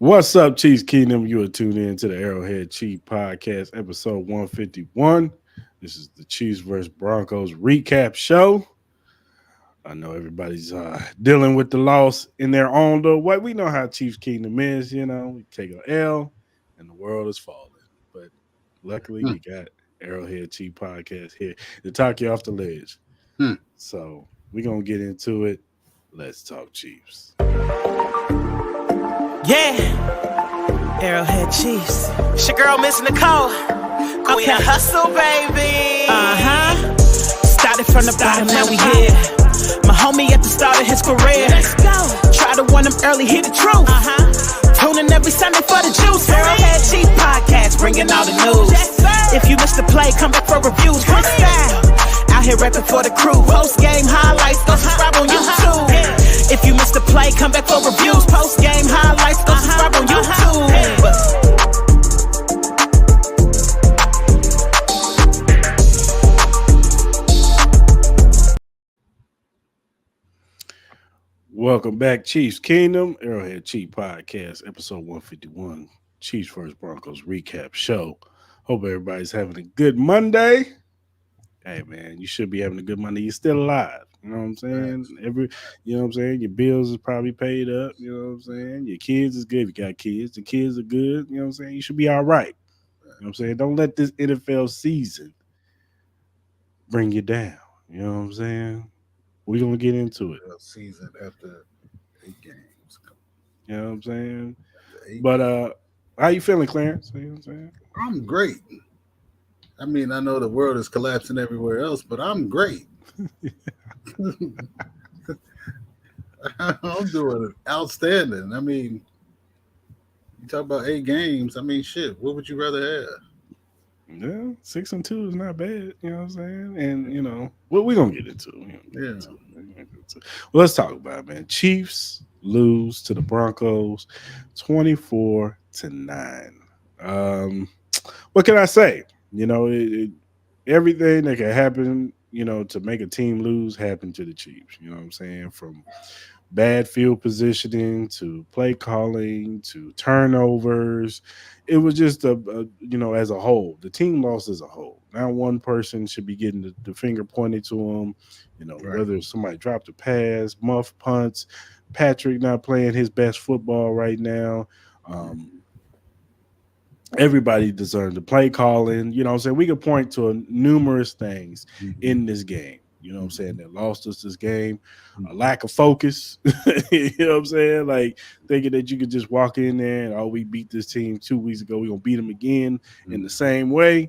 What's up, Chiefs Kingdom? You are tuned in to the ArrowHead Chief Podcast, episode 151. This is the Chiefs versus Broncos recap show. I know everybody's dealing with the loss in their own little way. We know how Chiefs Kingdom is, we take an L and the world is falling. But luckily, Hmm. we got ArrowHead Chief Podcast here to talk you off the ledge. Hmm. So we're going to get into it. Let's talk Chiefs. Yeah, Arrowhead Chiefs. It's your girl, Miss Nicole. Queen of Hustle, baby. Started from the bottom, now we here. My homie at the start of his career. Let's go. Try to warn him early, hear the truth. Tune in every Sunday for the juice. Arrowhead Chiefs Podcast, bringing all the news. If you missed the play, come back for reviews. Freestyle. Out here rapping for the crew. Post game highlights, go subscribe on YouTube. If you missed the play, come back for reviews. Post game highlights, go subscribe on YouTube. Welcome back, Chiefs Kingdom, Arrowhead Chief Podcast, episode 151, Chiefs vs. Broncos recap show. Hope everybody's having a good Monday. Hey, man, you should be having a good Monday. You're still alive. You know what I'm saying? Your bills is probably paid up. You know what I'm saying? Your kids is good. If you got kids, the kids are good. You know what I'm saying? You should be all right. You know what I'm saying? Don't let this NFL season bring you down. You know what I'm saying? We're going to get into it. Season after 8 games. You know what I'm saying? But how you feeling, Clarence? You know what I'm saying? I'm great. I mean, I know the world is collapsing everywhere else, but I'm great. I'm doing outstanding. I mean, you talk about 8 games. I mean, shit, what would you rather have? Yeah, 6-2 is not bad. You know what I'm saying? And, what we're going to get into. Well, let's talk about it, man. Chiefs lose to the Broncos 24-9. What can I say? Everything that can happen, to make a team lose happened to the Chiefs. You know what I'm saying? From bad field positioning to play calling to turnovers. It was just as a whole, the team lost as a whole. Now one person should be getting the finger pointed to them, Right. Whether somebody dropped a pass, muff punts, Patrick not playing his best football right now. Everybody deserved the play calling. You know what I'm saying? We could point to numerous things in this game. You know what I'm saying? That lost us this game. A lack of focus. You know what I'm saying? Like thinking that you could just walk in there and, we beat this team 2 weeks ago. We're going to beat them again in the same way.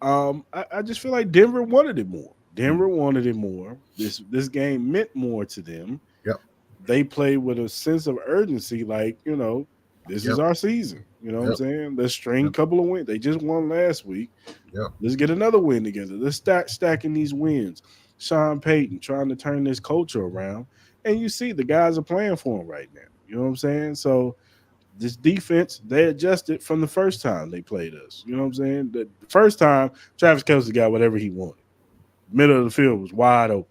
I just feel like Denver wanted it more. Denver wanted it more. This game meant more to them. Yep. They played with a sense of urgency, like, this is our season. You know what I'm saying? Let's string a couple of wins. They just won last week. Yep. Let's get another win together. Let's start stacking these wins. Sean Payton trying to turn this culture around. And you see the guys are playing for him right now. You know what I'm saying? So this defense, they adjusted from the first time they played us. You know what I'm saying? The first time, Travis Kelce got whatever he wanted. Middle of the field was wide open.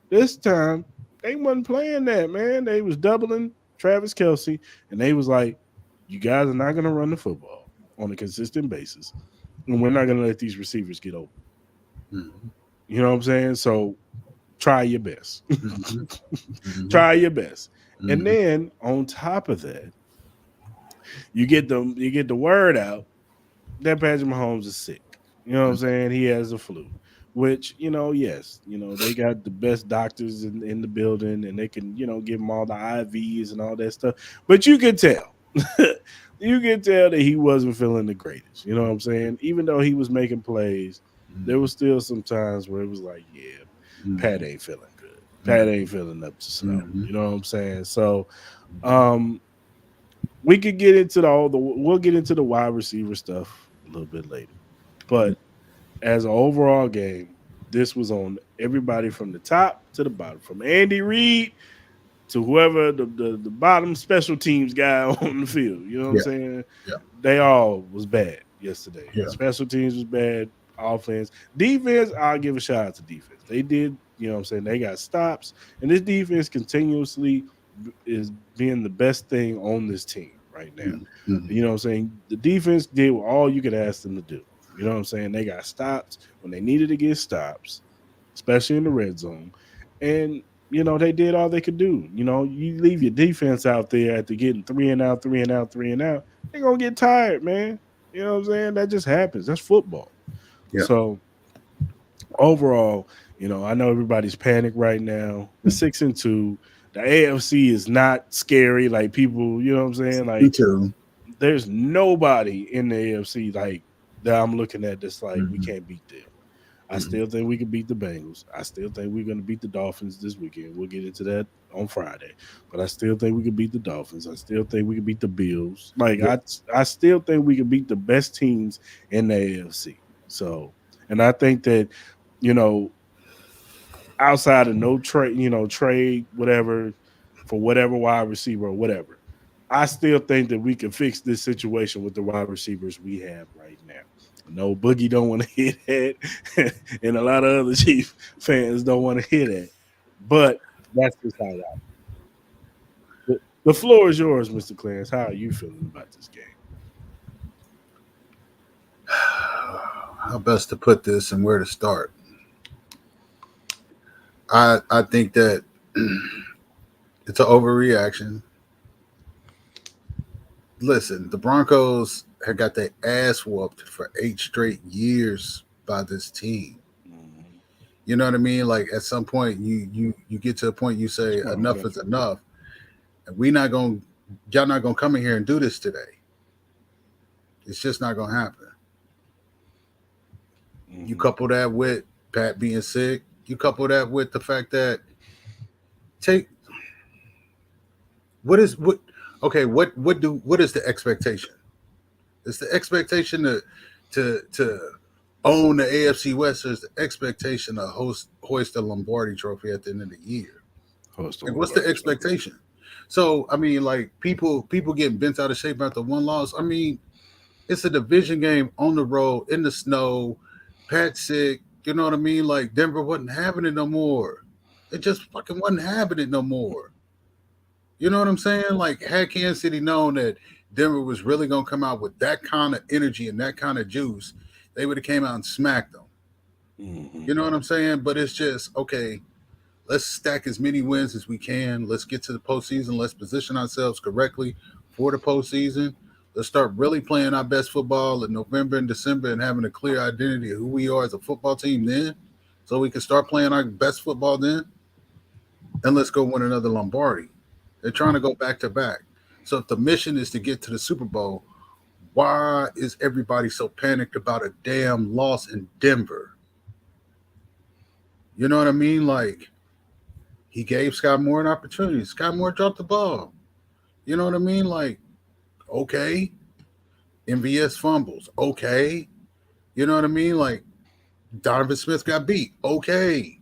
This time, they wasn't playing that, man. They was doubling Travis Kelce, and they was like, you guys are not going to run the football on a consistent basis, and we're not going to let these receivers get open. You know what I'm saying? So try your best. Try your best. And then on top of that, you get the word out that Patrick Mahomes is sick. You know what I'm saying? He has the flu. Which, yes, they got the best doctors in the building, and they can, give him all the IVs and all that stuff. But you could tell. You could tell that he wasn't feeling the greatest. You know what I'm saying? Even though he was making plays, there was still some times where it was like, Pat ain't feeling good. Pat ain't feeling up to snuff. You know what I'm saying? So we could get into we'll get into the wide receiver stuff a little bit later. But as an overall game, this was on everybody from the top to the bottom, from Andy Reid to whoever the bottom special teams guy on the field. You know what I'm saying? Yeah. They all was bad yesterday. Yeah. Special teams was bad. Offense. Defense, I'll give a shout out to defense. They did, they got stops. And this defense continuously is being the best thing on this team. right now. Mm-hmm. You know what I'm saying? The defense did all you could ask them to do. You know what I'm saying? They got stops when they needed to get stops, especially in the red zone. And, they did all they could do. You leave your defense out there after getting 3 and out, 3 and out, 3 and out, they're going to get tired, man. You know what I'm saying? That just happens. That's football. Yeah. So overall, I know everybody's panicked right now. The 6-2, the AFC is not scary like people. You know what I'm saying? Me Like, too. there's nobody in the AFC like that I'm looking at that's like we Mm-hmm. can't beat them. I Mm-hmm. still think we can beat the Bengals. I still think we're going to beat the Dolphins this weekend. We'll get into that on Friday. But I still think we can beat the Dolphins. I still think we can beat the Bills. Like, Yeah. I still think we can beat the best teams in the AFC. So, and I think that, you know, outside of no trade, trade whatever for whatever wide receiver or whatever, I still think that we can fix this situation with the wide receivers we have right now. No, Boogie don't want to hit that, and a lot of other Chief fans don't want to hear that. But that's just how that. The floor is yours, Mr. Clarence. How are you feeling about this game? How best to put this and where to start? I think that it's an overreaction. Listen, the Broncos have got their ass whooped for 8 straight years by this team. Mhm. You know what I mean? Like at some point, you get to a point you say enough is enough, and y'all not gonna come in here and do this today. It's just not gonna happen. You couple that with Pat being sick. You couple that with the fact that what is the expectation? Is the expectation to own the AFC West, or is the expectation to hoist the Lombardi Trophy at the end of the year? Like, what's the expectation? So I mean, like people getting bent out of shape after one loss. I mean, it's a division game on the road in the snow. Pat sick. You know what I mean? Like Denver wasn't having it no more. It just fucking wasn't having it no more. You know what I'm saying? Like, had Kansas City known that Denver was really gonna come out with that kind of energy and that kind of juice, they would have came out and smacked them. Mm-hmm. You know what I'm saying? But it's just okay. Let's stack as many wins as we can. Let's get to the postseason. Let's position ourselves correctly for the postseason. Let's start really playing our best football in November and December and having a clear identity of who we are as a football team then, so we can start playing our best football then. And let's go win another Lombardi. They're trying to go back to back. So if the mission is to get to the Super Bowl, why is everybody so panicked about a damn loss in Denver? You know what I mean? Like, he gave Scott Moore an opportunity. Scott Moore dropped the ball. You know what I mean? Like, okay. MVS fumbles. Okay. You know what I mean? Like, Donovan Smith got beat. Okay.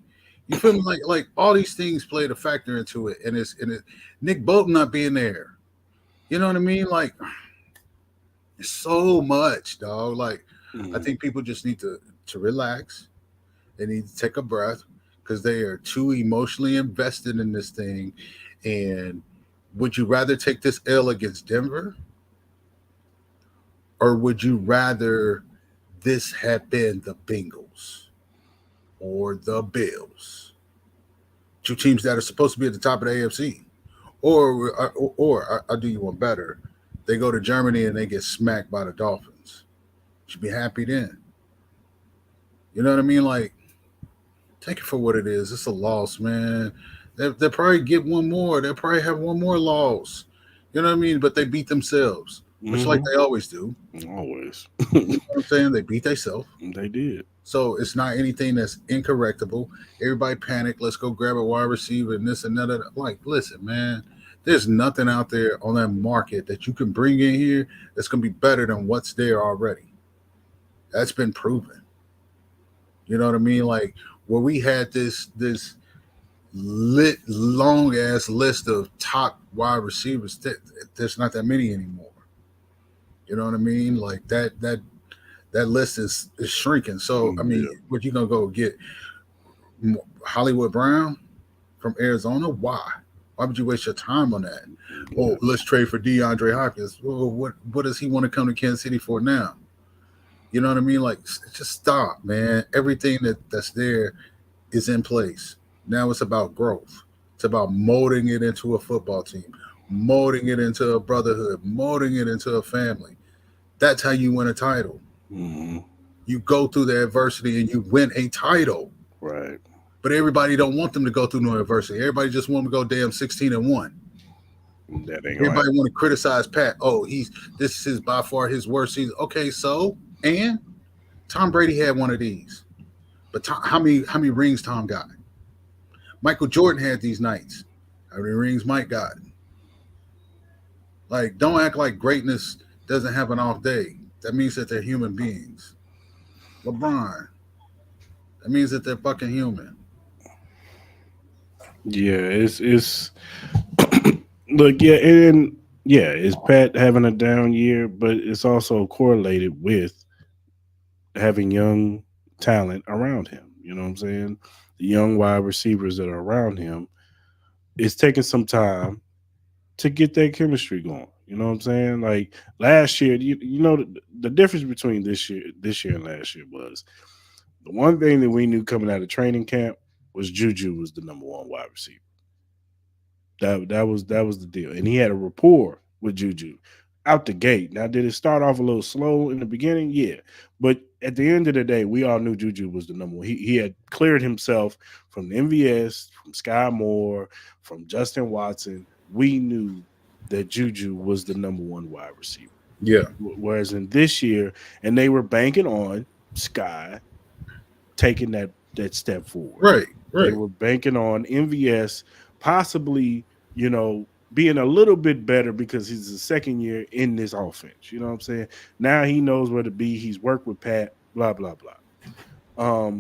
You feel me? Like all these things played a factor into it. And it's Nick Bolton not being there. You know what I mean? Like, it's so much, dog. Like, I think people just need to relax. They need to take a breath because they are too emotionally invested in this thing. And would you rather take this L against Denver? Or would you rather this had been the Bengals or the Bills? 2 teams that are supposed to be at the top of the AFC. Or I'll do you one better. They go to Germany and they get smacked by the Dolphins. You should be happy then. You know what I mean? Like, take it for what it is. It's a loss, man. They'll probably get one more. They'll probably have one more loss. You know what I mean? But they beat themselves, which like they always do. Always. You know what I'm saying? They beat themselves. They did. So it's not anything that's incorrectable. Everybody panic. Let's go grab a wide receiver and this and that. Like, listen, man, there's nothing out there on that market that you can bring in here that's going to be better than what's there already. That's been proven. You know what I mean? Like, where we had this long ass list of top wide receivers, there's not that many anymore. You know what I mean? Like that list is shrinking. So I mean, what you gonna go get? Hollywood Brown from Arizona? Why Why would you waste your time on that? Yeah. Oh, let's trade for DeAndre Hopkins. Well, what does he want to come to Kansas City for now? You know what I mean? Like, just stop, man. Everything that's there is in place. Now it's about growth. It's about molding it into a football team, molding it into a brotherhood, molding it into a family. That's how you win a title. Mm-hmm. You go through the adversity and you win a title. Right. But everybody don't want them to go through no adversity. Everybody just want them to go damn 16-1. That ain't Everybody right. want to criticize Pat. Oh, this is by far his worst season. Okay, so and Tom Brady had one of these. But how many rings Tom got? Michael Jordan had these nights. How many rings Mike got? Like, don't act like greatness doesn't have an off day. That means that they're human beings. LeBron, that means that they're fucking human. Yeah, it's look, yeah, and yeah, it's Pat having a down year, but it's also correlated with having young talent around him. You know what I'm saying? The young wide receivers that are around him. It's taking some time to get that chemistry going. You know what I'm saying? Like last year, you know the difference between this year and last year was the one thing that we knew coming out of training camp was Juju was the number one wide receiver. That was the deal, and he had a rapport with Juju out the gate. Now, did it start off a little slow in the beginning? Yeah, but at the end of the day, we all knew Juju was the number one. He had cleared himself from the MVS, from Sky Moore, from Justin Watson. We knew that Juju was the number one wide receiver. Yeah. Whereas in this year, and they were banking on Sky taking that step forward. Right. They Right. were banking on MVS possibly, being a little bit better because he's the second year in this offense. You know what I'm saying? Now he knows where to be. He's worked with Pat, blah, blah, blah.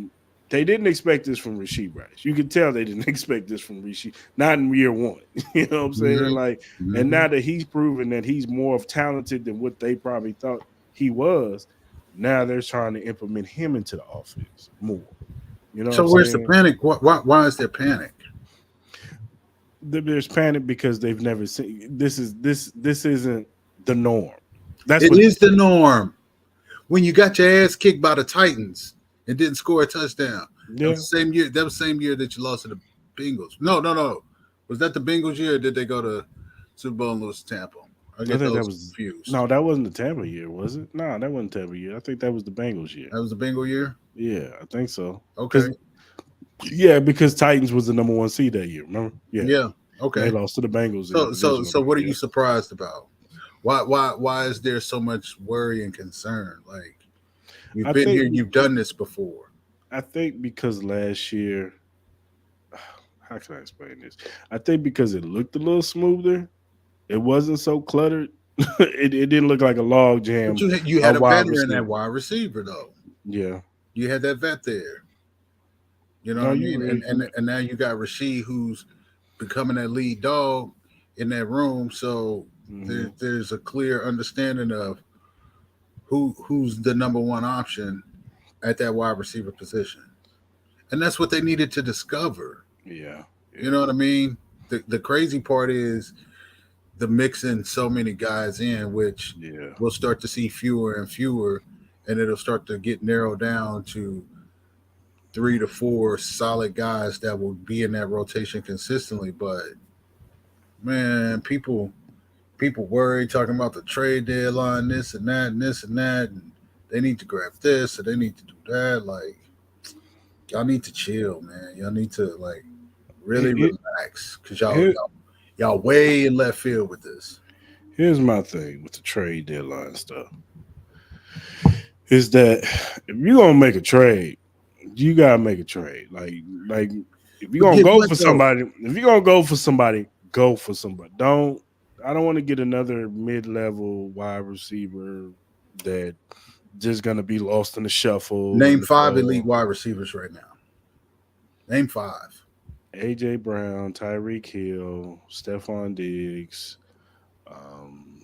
They didn't expect this from Rasheed Rice. You could tell they didn't expect this from Rasheed, not in year one. You know what I'm saying? Mhm. Like, Mhm. and now that he's proven that he's more of talented than what they probably thought he was, now they're trying to implement him into the offense more. You know what So I'm where's the saying? panic? Why is there panic? There's panic because they've never seen this isn't the norm. That's It what it is is. the norm. When you got your ass kicked by the Titans and didn't score a touchdown. That Yeah. was the same year. That was the same year that you lost to the Bengals. No. Was that the Bengals year or did they go to Super Bowl and lose to Tampa? I I get think that those was confused. no, that wasn't the Tampa year, was it? No, that wasn't Tampa year. I think that was the Bengals year. That was the Bengal year? Yeah, I think so. Okay. Because Titans was the number one seed that year. Remember? Yeah, Yeah. and they Okay. lost to the Bengals in the So divisional what are round. you Yeah. surprised about? Why is there so much worry and concern? Like, you've I been here, think you've done this before. I think because last year, how can I explain this? I think because it looked a little smoother, it wasn't so cluttered. It didn't look like a log But jam you had of a wide veteran at receiver. wide receiver though. Yeah. You had that vet there. You know No, what I you mean? right. And now you got Rasheed who's becoming that lead dog in that room. So Mhm. there's a clear understanding of who's the number one option at that wide receiver position. And that's what they needed to discover. Yeah. You know what I mean? The crazy part is the mixing so many guys in, which Yeah. we'll start to see fewer and fewer, and it'll start to get narrowed down to 3 to 4 solid guys that will be in that rotation consistently. But man, people worry talking about the trade deadline, this and that, and this and that, and they need to grab this or they need to do that. Like, y'all need to chill, man. Y'all need to like really It, relax because y'all, here, y'all y'all way in left field with this. here's my thing with the trade deadline stuff is that if you're gonna make a trade, you gotta make a trade. Like if you're But gonna get go what for though? somebody, if you're gonna go for somebody, go for somebody. I don't want to get another mid-level wide receiver that just gonna be lost in the shuffle in Name the 5 elite fall. wide receivers right now. Name 5. AJ Brown, Tyreek Hill, Stephon Diggs, um,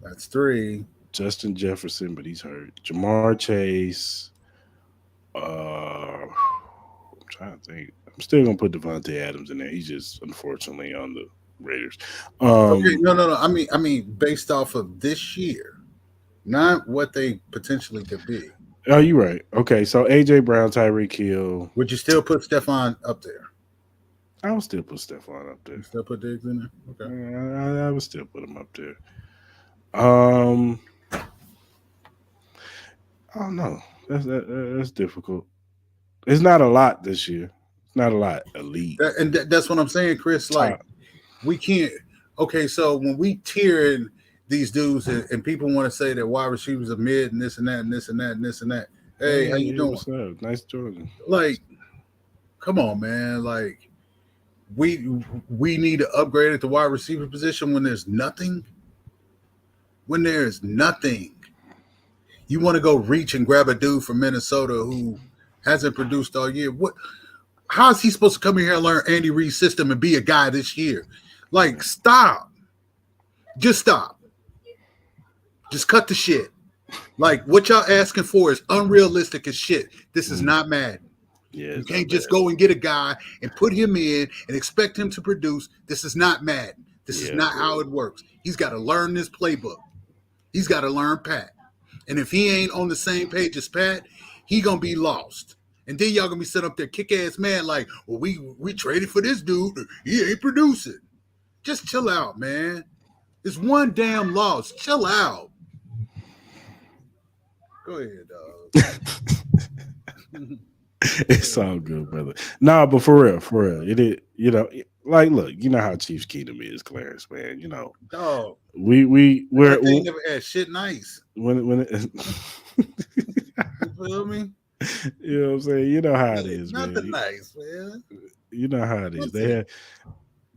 That's 3. Justin Jefferson, but he's hurt. Jamar Chase. I'm trying to think. I'm still gonna put Devontae Adams in there. He's just unfortunately on the Raiders. Okay, no. I mean, based off of this year, not what they potentially could be. Oh, you're right. Okay, so AJ Brown, Tyreek Hill. Would you still put Stephon up there? I would still put Stephon up You there. still put Diggs in there? Okay. I would still put him up there. I don't know. That's difficult. It's not a lot this year. It's not a lot elite. That's what I'm saying, Chris. Like, we can't. Okay, so when we tier in these dudes and people want to say that wide receivers are mid and this and that and this and that and this and that. Hey, how you doing? What's up? Nice Jordan. Like, come on, man. Like, we need to upgrade at the wide receiver position when there's nothing. When there's nothing. You want to go reach and grab a dude from Minnesota who hasn't produced all year. How is he supposed to come in here and learn Andy Reid's system and be a guy this year? Like, stop. Just stop. Just cut the shit. Like, what y'all asking for is unrealistic as shit. This is not Madden. Yeah, you can't just go and get a guy and put him in and expect him to produce. This is not Madden. This is not how it works. He's got to learn this playbook. He's got to learn Pat. And if he ain't on the same page as Pat, he going to be lost. And then y'all going to be set up there kick-ass mad like, well, we traded for this dude. He ain't producing. Just chill out, man. It's one damn loss. Chill out. Go ahead, dog. It's all good, brother. Nah, but for real, it is. You know, like, look, you know how Chiefs Kingdom is, Clarence, man. You know, dog. We're never had shit nice. When it, you feel me? You know what I'm saying? You know how it is, Nothing man. nice, man. You know how it is. They have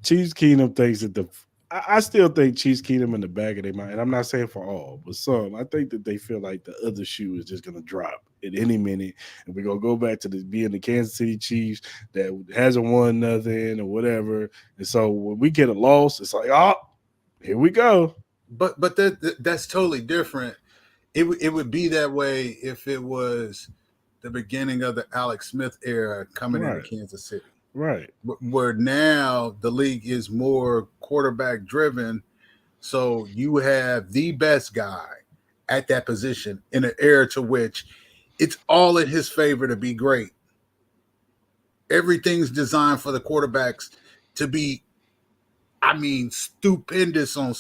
Chiefs Kingdom thinks that I still think Chiefs Kingdom in the back of their mind, and I'm not saying for all, but some. I think that they feel like the other shoe is just gonna drop at any minute, and we're gonna go back to being the Kansas City Chiefs that hasn't won nothing or whatever. And so when we get a loss, it's like, oh, here we go. But that's totally different. It would be that way if it was the beginning of the Alex Smith era coming into Kansas City. Right. Where now the league is more quarterback driven. So you have the best guy at that position in an era to which it's all in his favor to be great. Everything's designed for the quarterbacks to be, stupendous on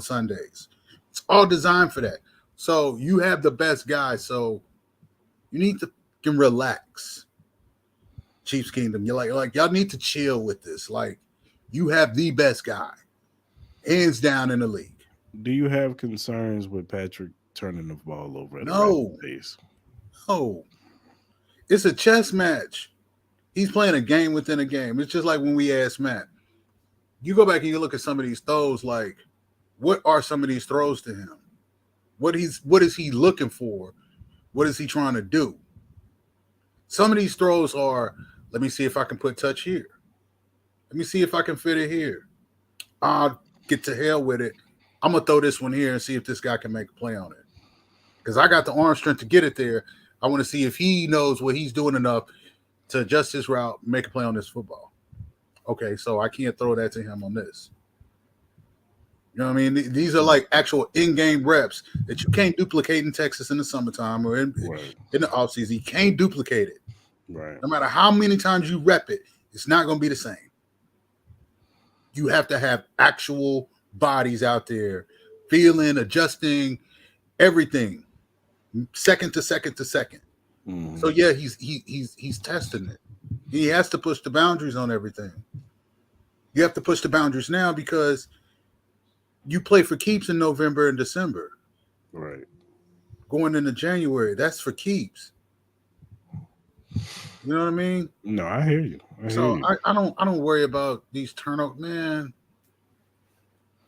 Sundays. It's all designed for that. So you have the best guy. So you need to relax. Chiefs Kingdom, you're like y'all need to chill with this. Like, you have the best guy, hands down in the league. Do you have concerns with Patrick turning the ball over at no pace? No, it's a chess match. He's playing a game within a game. It's just like when we asked Matt, you go back and you look at some of these throws. Like, what are some of these throws to him? What is he looking for? What is he trying to do? Some of these throws are, let me see if I can put touch here. Let me see if I can fit it here. I'll get to hell with it. I'm going to throw this one here and see if this guy can make a play on it. Because I got the arm strength to get it there. I want to see if he knows what he's doing enough to adjust his route, make a play on this football. Okay, so I can't throw that to him on this. You know what I mean? These are like actual in-game reps that you can't duplicate in Texas in the summertime or in the offseason. You can't duplicate it. Right. No matter how many times you rep it, it's not going to be the same. You have to have actual bodies out there feeling, adjusting, everything, second to second to second. Mm-hmm. So yeah, he's testing it. He has to push the boundaries on everything. You have to push the boundaries now because you play for keeps in November and December. Right. Going into January, that's for keeps. You know what I mean? No, I hear you. I don't worry about these turnovers, man.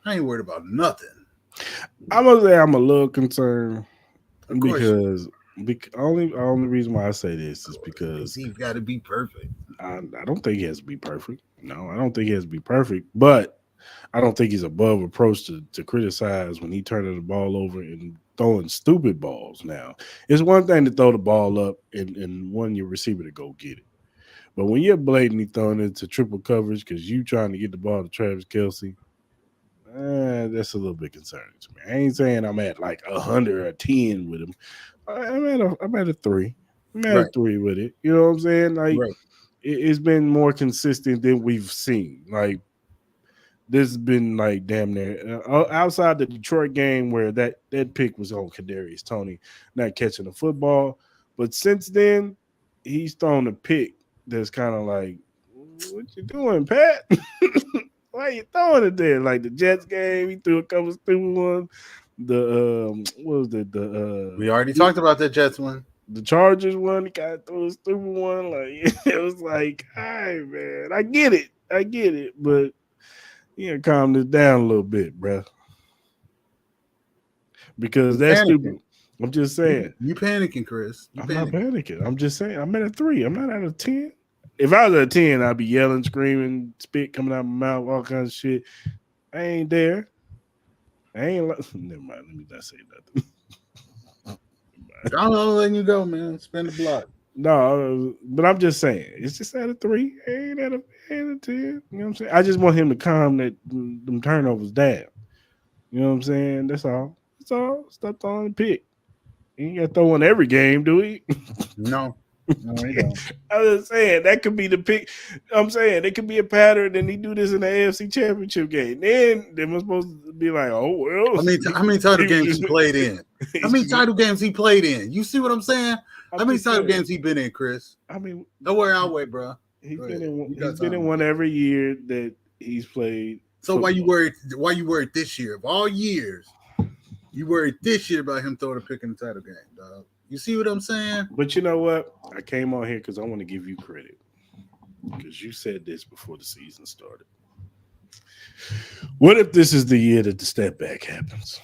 I ain't worried about nothing. I'm gonna say I'm a little concerned because only reason why I say this is because he's got to be perfect. I don't think he has to be perfect. No, I don't think he has to be perfect, but I don't think he's above reproach to criticize when he turning the ball over and throwing stupid balls. Now, it's one thing to throw the ball up and want your receiver to go get it. But when you're blatantly throwing into triple coverage because you trying to get the ball to Travis Kelsey, that's a little bit concerning to me. I ain't saying I'm at like 100 or 10 with him. I'm at a 3. I'm at a Right. 3 with it. You know what I'm saying? Like Right. it's been more consistent than we've seen. Like this has been like damn near outside the Detroit game where that pick was on Kadarius Toney not catching the football, but since then he's thrown a pick that's kind of like, what you doing, Pat? Why you throwing it there? Like the Jets game, he threw a couple stupid ones. The what was We already talked about that Jets one. the Chargers one, he kind of threw a stupid one. Like it was like, all right, man, I get it, but calm this down a little bit, bro. Because You that's stupid. panicking. I'm just saying. You panicking, Chris. You I'm not panicking. panicking. I'm just saying. I'm at a 3. I'm not at a 10. If I was at a 10, I'd be yelling, screaming, spit coming out my mouth, all kinds of shit. I ain't there. I ain't. Never mind. Let me not say nothing. I'm letting you go, man. Spin the block. No, but I'm just saying. It's just at a 3. Ain't at a 10. You know what I'm saying? I just want him to calm them turnovers down. You know what I'm saying? That's all. That's all. Stop throwing the pick. He ain't got to throw one every game, do he? No. No, you don't. I was saying that could be the pick. I'm saying it could be a pattern, and he do this in the AFC Championship game. Then they were supposed to be like, oh well. How many title games he played in? How many title games he played in? You see what I'm saying? How many title games he been in, Chris? I mean, don't worry, I'll wait, bro. He's been in one every year that he's played. So football. Why you worried this year? Of all years, you worried this year about him throwing a pick in the title game, dog. You see what I'm saying? But you know what? I came on here because I want to give you credit. Because you said this before the season started. What if this is the year that the step back happens?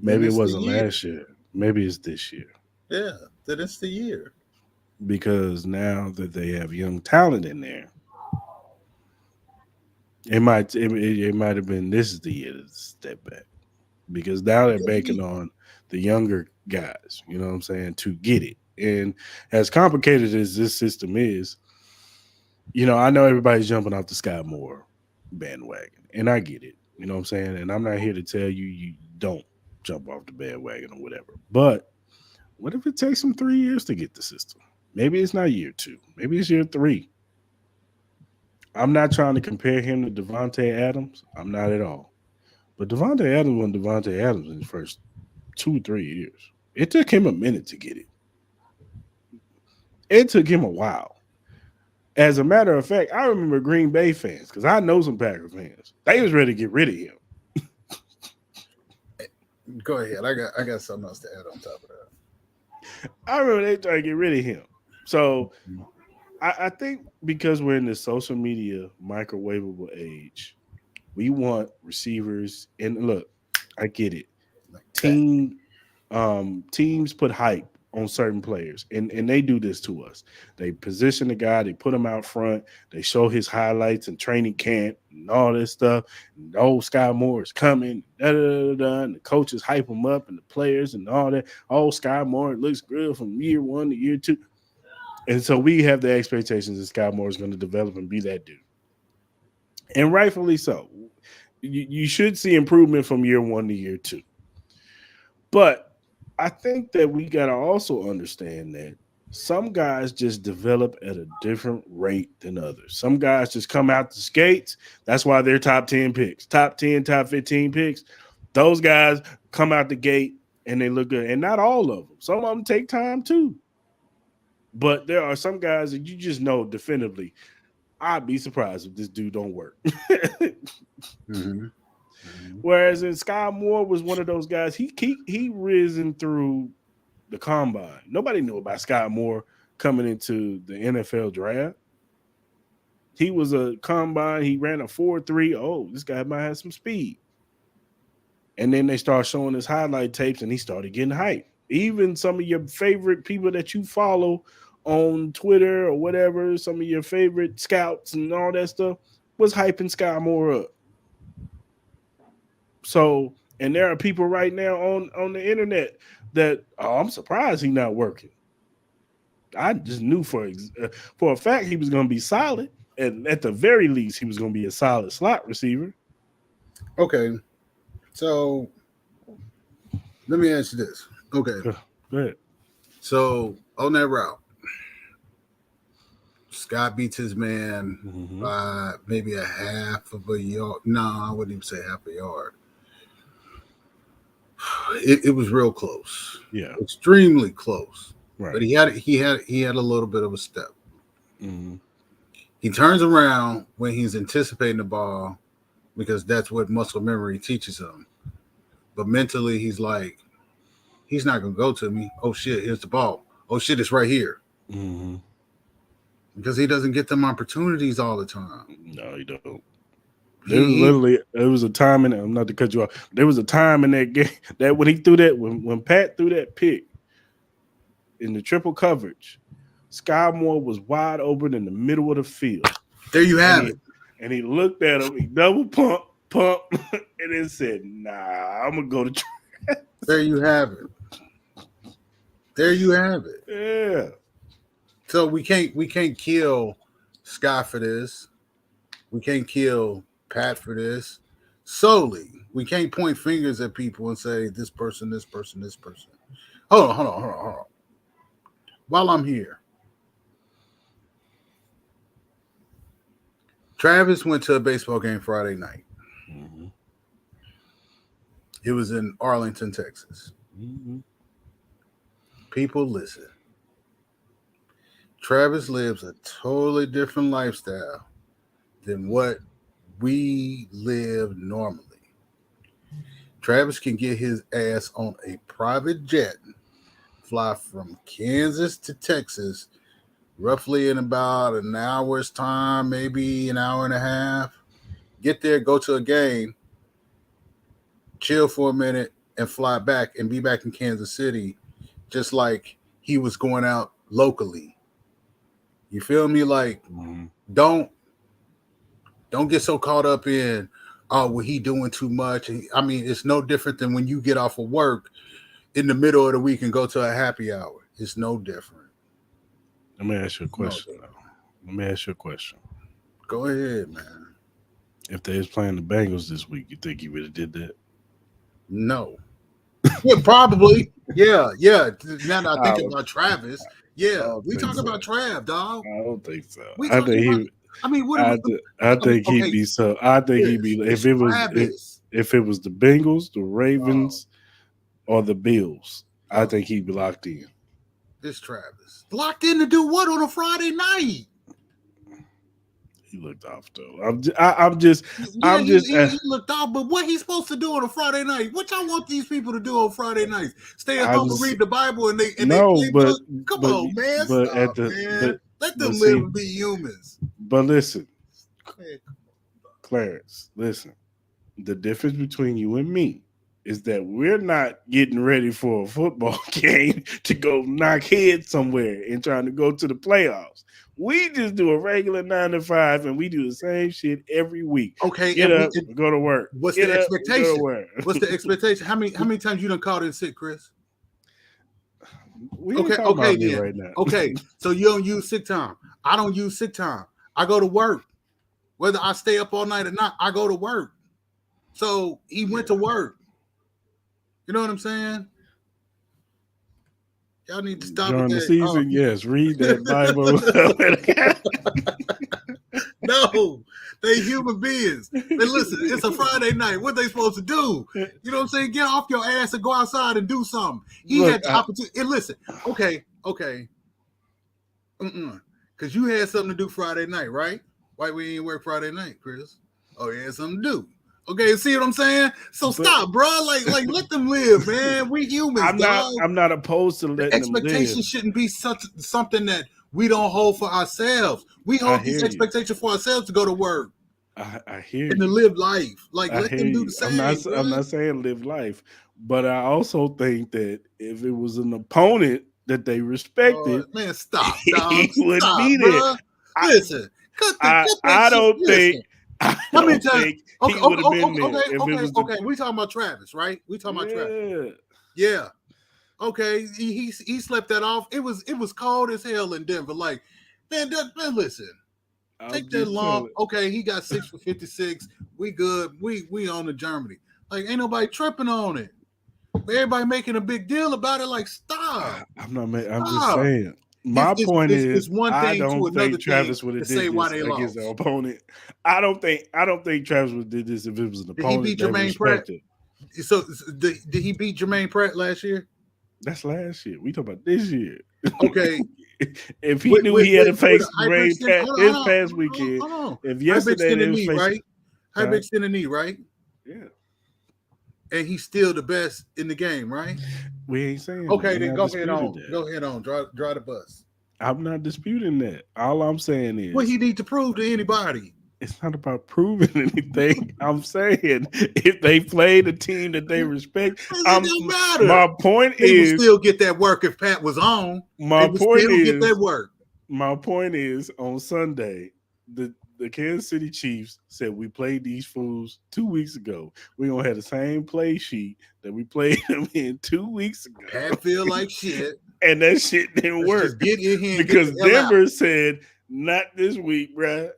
Maybe it wasn't last year. Maybe it's this year. Yeah, that it's the year. Because now that they have young talent in there, it might have been this is the year to step back. Because now they're banking on the younger guys, you know what I'm saying, to get it. And as complicated as this system is, I know everybody's jumping off the Sky Moore bandwagon, and I get it. You know what I'm saying? And I'm not here to tell you don't jump off the bandwagon or whatever. But what if it takes them 3 years to get the system? Maybe it's not year 2. Maybe it's year 3. I'm not trying to compare him to Devontae Adams. I'm not at all. But Devontae Adams wasn't Devontae Adams in his first 2-3 years. It took him a minute to get it. It took him a while. As a matter of fact, I remember Green Bay fans, because I know some Packer fans. They was ready to get rid of him. Go ahead. I got something else to add on top of that. I remember they tried to get rid of him. So I think because we're in the social media microwavable age, we want receivers. And look, I get it. Teams put hype on certain players, and they do this to us. They position the guy, they put him out front, they show his highlights in training camp and all this stuff. And old Sky Moore is coming, and the coaches hype him up, and the players and all that. Oh, Sky Moore looks good from year 1 to year 2. And so we have the expectations that Sky Moore is going to develop and be that dude. And rightfully so. You should see improvement from year 1 to year 2. But I think that we got to also understand that some guys just develop at a different rate than others. Some guys just come out the skates. That's why they're top 10 picks, top 10, top 15 picks. Those guys come out the gate and they look good. And not all of them. Some of them take time too. But there are some guys that you just know definitively, I'd be surprised if this dude don't work. Whereas in Sky Moore was one of those guys, he risen through the combine. Nobody knew about Sky Moore coming into the NFL draft. He was a combine. He ran a 4.3. Oh, this guy might have some speed. And then they start showing his highlight tapes, and he started getting hyped. Even some of your favorite people that you follow on Twitter or whatever, some of your favorite scouts and all that stuff was hyping Sky Moore up. So, and there are people right now on the internet that, I'm surprised he's not working. I just knew for a fact he was going to be solid, and at the very least, he was going to be a solid slot receiver. Okay, so let me ask you this. Okay, Go ahead. so on that route, Scott beats his man by maybe a half of a yard. No, I wouldn't even say half a yard. It was real close. Yeah, extremely close. right. But he had a little bit of a step. Mm-hmm. He turns around when he's anticipating the ball because that's what muscle memory teaches him. But mentally, he's like, he's not gonna go to me. Oh shit, here's the ball. Oh shit, it's right here. Mm-hmm. Because he doesn't get them opportunities all the time. No, you don't. There was a time in it. I'm not to cut you off. There was a time in that game that when he threw that, when Pat threw that pick in the triple coverage, Sky Moore was wide open in the middle of the field. There you have it. And he looked at him. He double pump, and then said, "Nah, I'm gonna go to." There you have it. There you have it. Yeah. So we can't kill Sky for this. We can't kill Pat for this. Solely, we can't point fingers at people and say this person, this person, this person. Hold on. While I'm here, Travis went to a baseball game Friday night. Mm-hmm. It was in Arlington, Texas. Mm-hmm. People, listen. Travis lives a totally different lifestyle than what we live normally. Travis can get his ass on a private jet, fly from Kansas to Texas, roughly in about an hour's time, maybe an hour and a half. Get there, go to a game, chill for a minute, and fly back and be back in Kansas City, just like he was going out locally. You feel me? Like, don't get so caught up in, oh, well, he doing too much. I mean, it's no different than when you get off of work in the middle of the week and go to a happy hour. It's no different. Let me ask you a question. Go ahead, man. If they was playing the Bengals this week, you think he would have did that? No. Yeah, probably. Yeah. Now that I think about Travis, we talk about Trav, dog. I don't think so. I think he'd be so. I think he'd be if it was the Bengals, the Ravens, or the Bills. I think he'd be locked in. It's Travis locked in to do what on a Friday night? He looked off though. He looked off. But what he's supposed to do on a Friday night? What y'all want these people to do on Friday nights? Stay at home and read the Bible and they come on, man. Let them live and be humans. But listen, Clarence, listen. The difference between you and me is that we're not getting ready for a football game to go knock heads somewhere and trying to go to the playoffs. We just do a regular 9 to 5 and we do the same shit every week. Okay, get up, go to work. What's the expectation? What's the expectation? How many times you done called in sick, Chris? Okay, then. Right now. Okay, so you don't use sick time. I don't use sick time. I go to work. Whether I stay up all night or not, I go to work. So he went to work. You know what I'm saying? Y'all need to stop during the season. Yes, read that Bible. No, they human beings. They listen. It's a Friday night. What they supposed to do? You know what I'm saying? Get off your ass and go outside and do something. He had the opportunity. And listen, okay. Because you had something to do Friday night, right? Why we ain't work Friday night, Chris? Oh, you had something to do. Okay, see what I'm saying? So stop, bro. Like let them live, man. We humans. I'm not opposed to letting them live. Expectation shouldn't be something that we don't hold for ourselves. We hold these expectations for ourselves to go to work. I hear and to live life. Like let them do the same. I'm not saying live life, but I also think that if it was an opponent that they respected, man, stop. He wouldn't be there. Listen, I don't think. How many times? Okay. We talking about Travis, right? We talking about Travis. Yeah. Okay, he slept that off. It was cold as hell in Denver. Like, man, listen. Take that long. Okay, he got 6 for 56. We good. We on to Germany. Like, ain't nobody tripping on it. Everybody making a big deal about it. Like, stop. I'm just saying. My point is, one I thing to don't another think Travis thing would have to say did why this they against lost. an opponent. I don't think Travis would have did this if it was an Did he opponent beat that Jermaine Pratt? respected. So did he beat Jermaine Pratt last year? That's last year. We talk about this year. Okay. If he knew he had to face Jermaine Pratt this past weekend, hold on. if yesterday they was knee, facing, right? Hyperextend the knee, right? Yeah. And he's still the best in the game, right? We ain't saying. Okay, then go ahead on. Go ahead on. Draw the bus. I'm not disputing that. All I'm saying is, what he need to prove to anybody. It's not about proving anything. I'm saying if they play the team that they respect, it don't matter. My point they is, would still get that work if Pat was on. My point is, get that work. My point is, on Sunday, the Kansas City Chiefs said we played these fools 2 weeks ago. We're gonna have the same play sheet that we played them in 2 weeks ago. Pat feel like shit, and that shit didn't work. Just get in here because Denver said not this week, bruh.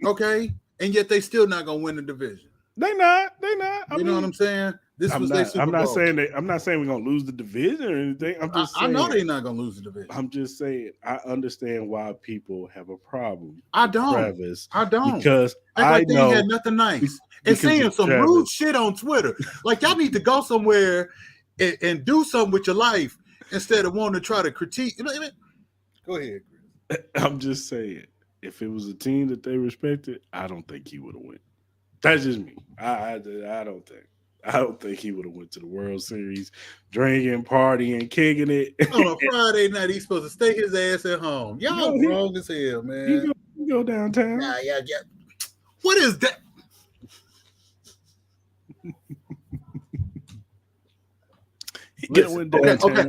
Okay, and yet they still not gonna win the division. They not. You know what I'm saying? I'm not saying we're gonna lose the division or anything. I'm just saying, I know they're not gonna lose the division. I'm just saying I understand why people have a problem. I don't, Travis. I don't, because I know they had nothing nice and saying some rude shit on Twitter. Like y'all need to go somewhere and do something with your life instead of wanting to try to critique. You know what I mean? Go ahead, Chris. I'm just saying, if it was a team that they respected, I don't think he would have won. That's just me. I don't think he would have went to the World Series, drinking, partying, kicking it. On a Friday night, he's supposed to stay his ass at home. Y'all wrong as hell, man. He go downtown. Yeah. What is that? Listen,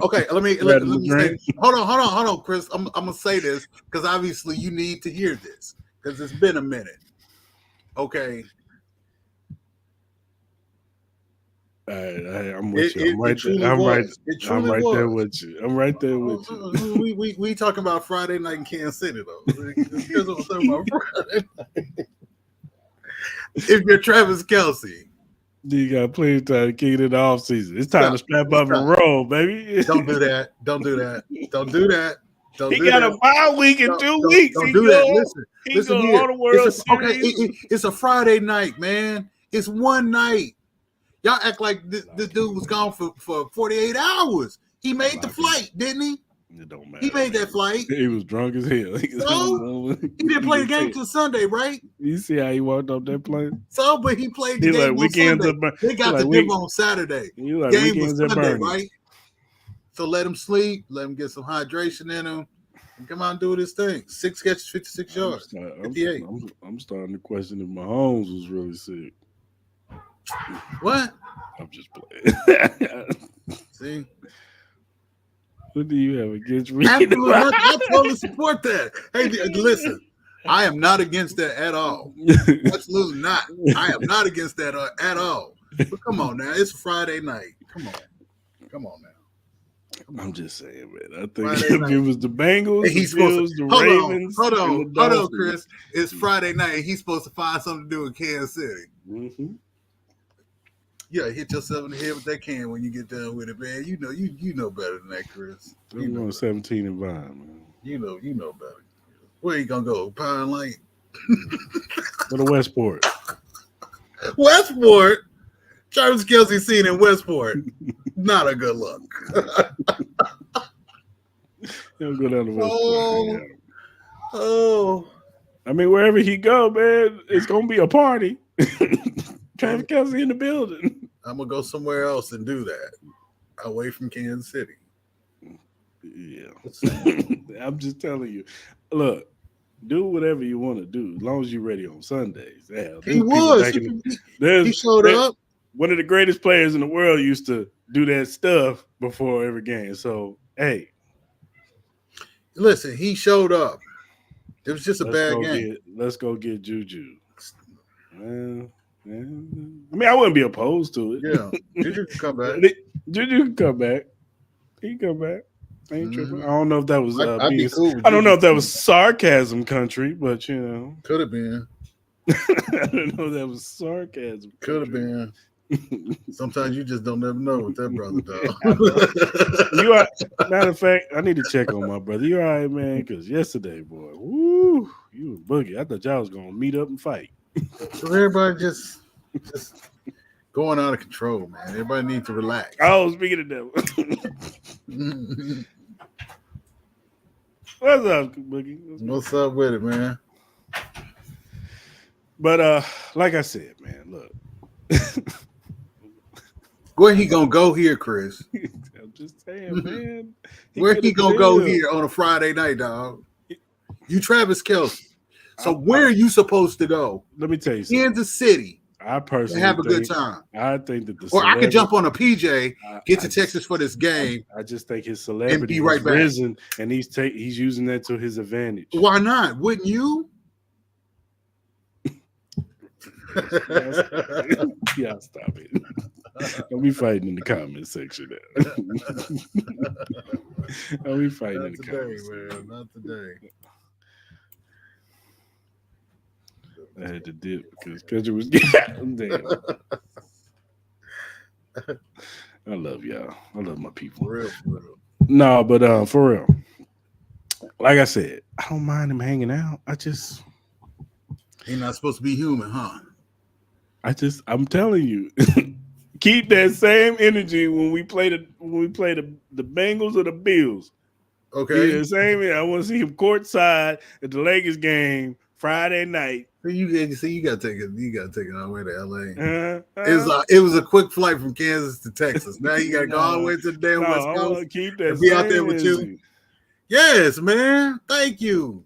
okay. Let me say. Hold on, Chris. I'm gonna say this because obviously you need to hear this because it's been a minute. Okay. I'm with you. I'm right there with you. I'm right there with you. We talking about Friday night in Kansas City though. Here's what I'm talking about Friday night. If you're Travis Kelce, you got plenty of time to kick it in the offseason. It's time to strap up and roll, baby. Don't do that. He got a bye week in 2 weeks. Don't do that. Listen here. On the World Series. It's a Friday night, man. It's one night. Y'all act like this dude was gone for 48 hours. He made the flight, didn't he? It don't matter. He made that flight. He was drunk as hell. So, he didn't play the game till Sunday, right? You see how he walked up that plane? So, but he played the game on Sunday. They got the game on Saturday. Game was Sunday, right? So let him sleep. Let him get some hydration in him. And come out and do this thing. 6 catches, 56 yards. 58. I'm starting to question if Mahomes was really sick. What? I'm just playing. See? What do you have against me? Absolutely, I totally support that. Hey, listen, I am not against that at all. Absolutely not. I am not against that at all. But come on now, it's Friday night. Come on now. I'm just saying, man. I think if it was the Bengals, the Bills, the Ravens. Hold on, Chris. It's Friday night, and he's supposed to find something to do in Kansas City. Mm-hmm. Yeah, hit yourself in the head with that can when you get done with it, man. You know better than that, Chris. I'm going 17 and 5, man. You know better. Where you gonna go? Power Lane? Go to Westport. Westport? Travis Kelce seen in Westport. Not a good look. He'll go down to Westport. Oh. I mean, wherever he go, man, it's gonna be a party. Travis Kelce in the building. I'm gonna go somewhere else and do that, away from Kansas City. Yeah, I'm just telling you. Look, do whatever you want to do as long as you're ready on Sundays. Yeah, he was. He showed up. One of the greatest players in the world used to do that stuff before every game. So, hey, listen, he showed up. It was just a bad game. Let's go get Juju. I mean, I wouldn't be opposed to it. Yeah, Juju can come back. Juju can come back. He come back. Ain't tripping. I don't know if that was I'd be cool with I don't you. know if that was sarcasm, country, but you know, Could have been. I don't know if that was sarcasm. Could have been. Sometimes you just don't never know with that brother, dog. You are, matter of fact, I need to check on my brother. You all right, man? Because yesterday, boy, woo, you and Boogie. I thought y'all was gonna meet up and fight. So everybody just going out of control, man. Everybody needs to relax. Oh, speaking of devil. What's up, Boogie? What's up with it, man? But like I said, man, look. Where he gonna go here, Chris? I'm just saying, man. Where he gonna go here on a Friday night, dog? You Travis Kelce. So where are you supposed to go? Let me tell you something. Kansas City. I personally have a good time. I think that or I could jump on a PJ, get to Texas for this game. I just think his celebrity and be right back. Risen, and he's using that to his advantage. Why not? Wouldn't you? Yeah, stop it. Don't be fighting in the comment section. Don't be fighting in the comments. Man. Not today. I had to dip because Kendrick was getting damn. I love y'all. I love my people. For real. No, but for real. Like I said, I don't mind him hanging out. He's not supposed to be human, huh? I'm telling you, keep that same energy when we play the Bengals or the Bills. Okay. Yeah, the same. I want to see him courtside at the Lakers game Friday night. You gotta take it. You gotta take it all the way to LA. It was a quick flight from Kansas to Texas. Now you gotta go all the way to the damn West Coast. Keep that. Be out there with you. Yes, man. Thank you.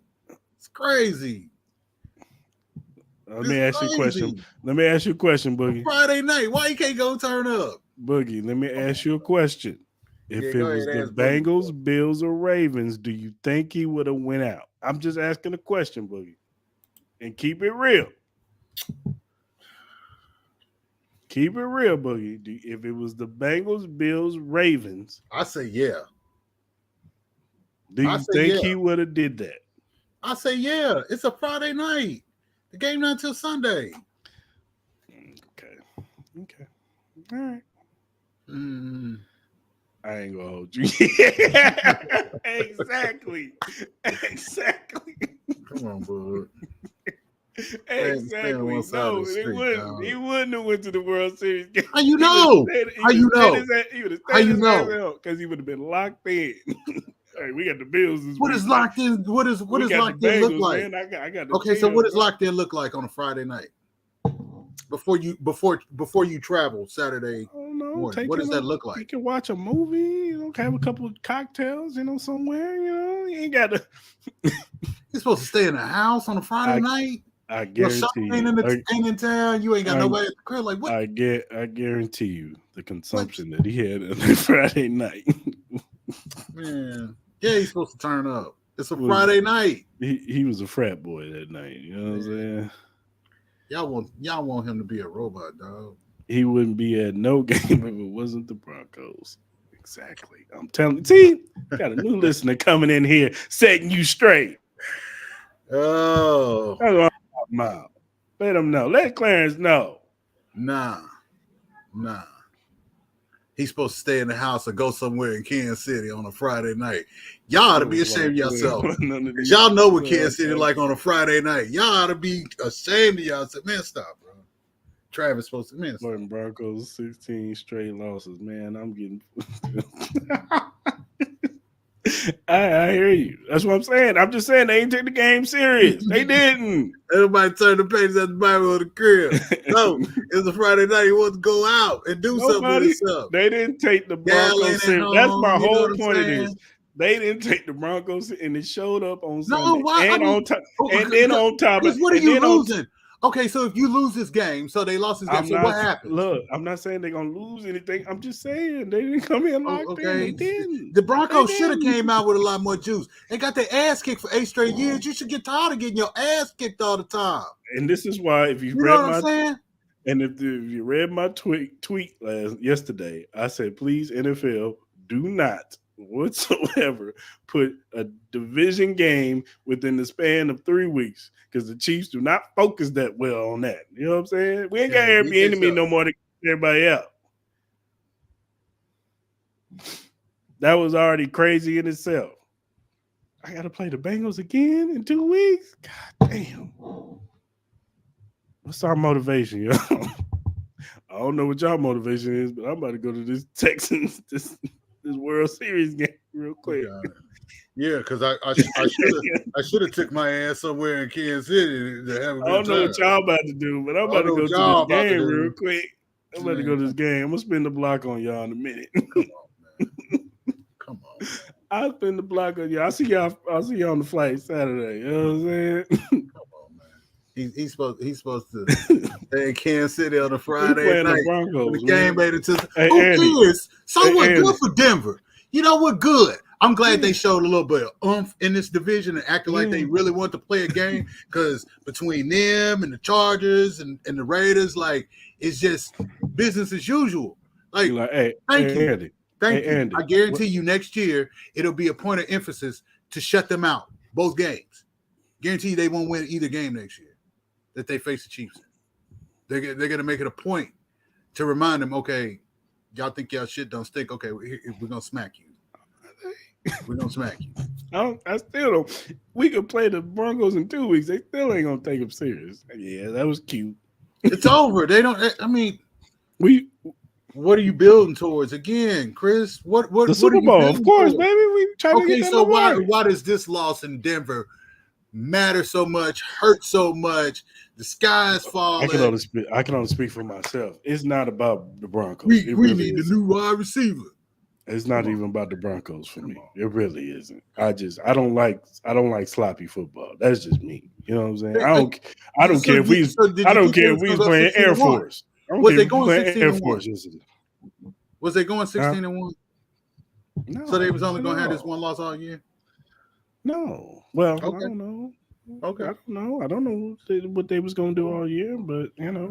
It's crazy. Let me ask you a question, Boogie. Friday night. Why you can't go turn up? Boogie, let me ask you a question. If it was the Bengals, Bills, or Ravens, do you think he would have went out? I'm just asking a question, Boogie. And keep it real. Keep it real, Boogie. If it was the Bengals, Bills, Ravens, I say yeah. Do you think he would have did that? I say yeah. It's a Friday night. The game not until Sunday. Okay. All right. I ain't gonna hold you. Exactly. Come on, bud. Exactly. No, he wouldn't have went to the World Series game. How you know? How you know? How you know? Because he would have been locked in. Hey, we got the Bills. What is locked in? What does locked in look like? Man, I got okay, so what does locked in look like on a Friday night? Before you travel Saturday morning, what does that look like? You can watch a movie, have a couple of cocktails, somewhere. You ain't got to. You're supposed to stay in the house on a Friday night. I guarantee you. Ain't in town. You ain't got nobody at the crib. Like what? I guarantee you the consumption that he had on that Friday night. Man, yeah, he's supposed to turn up. It's a Friday night. He was a frat boy that night. You know what I'm saying? Y'all want him to be a robot, dog. He wouldn't be at no game if it wasn't the Broncos. Exactly. I'm telling you. See, got a new listener coming in here setting you straight. Oh. That's what I'm talking about. Let him know. Let Clarence know. Nah. He's supposed to stay in the house or go somewhere in Kansas City on a Friday night. Y'all ought to be ashamed of yourself. Y'all know what Kansas City like on a Friday night. Y'all ought to be ashamed of yourself. Man, stop, bro. Travis supposed to, man. Stop. Broncos 16 straight losses. Man, I'm getting. I hear you. That's what I'm saying. I'm just saying they ain't take the game serious. They didn't. Everybody turned the pages at the Bible of the crib. No, it's a Friday night. He wants to go out and do something with himself. They didn't take the Broncos serious. That's my whole point of this. They didn't take the Broncos and it showed up on Sunday. On top of it. What are you losing? Okay, so if you lose this game, so they lost this game, so what happened? Look, I'm not saying they're going to lose anything. I'm just saying they didn't come in locked in. They didn't. The Broncos should have came out with a lot more juice. They got their ass kicked for 8 straight years. You should get tired of getting your ass kicked all the time. And this is why if you read my tweet yesterday, I said, please, NFL, do not whatsoever put a division game within the span of 3 weeks because the Chiefs do not focus that well on that. You know what I'm saying? We ain't got every enemy no more than everybody else. That was already crazy in itself. I got to play the Bengals again in 2 weeks? God damn. What's our motivation, yo? I don't know what y'all motivation is, but I'm about to go to this Texans, this World Series game real quick. Yeah, because I should have took my ass somewhere in Kansas City to have a good I don't know time. what y'all about to do, but I'm about to go to this game real quick. I'm about to go to this game. I'm gonna spin the block on y'all in a minute. Come on, man. Come on. Man. I'll spin the block on y'all. I'll see y'all on the flight Saturday. You know what I'm saying? Come on, man. He's supposed to stay in Kansas City on a Friday night. The Broncos, the game made it to who cares? So what? Good for Denver. You know what? Good. I'm glad they showed a little bit of oomph in this division and acting like they really want to play a game, because between them and the Chargers and the Raiders, like, it's just business as usual. Like, thank you. Andy, thank you. Andy, I guarantee you next year it'll be a point of emphasis to shut them out, both games. Guarantee you they won't win either game next year that they face the Chiefs in. They're going to make it a point to remind them, okay, y'all think y'all shit don't stink. Okay, we're going to smack you. We're gonna smack you. I still don't. We could play the Broncos in 2 weeks. They still ain't gonna take them serious. Yeah, that was cute. It's over. They don't. I mean, what are you building towards again, Chris? What the Super Bowl? Of course, towards? baby. We trying to get that. So why does this loss in Denver matter so much? Hurt so much? The sky's falling. I can only speak for myself. It's not about the Broncos. We need a new wide receiver. It's not even about the Broncos for me. It really isn't. I don't like sloppy football. That's just me. You know what I'm saying? I don't care if we playing Air Force. Was they going 16-1? Was they going 16-1? No. So they was only going to have this one loss all year? No. Well, okay. I don't know. Okay. I don't know what they was gonna do all year, but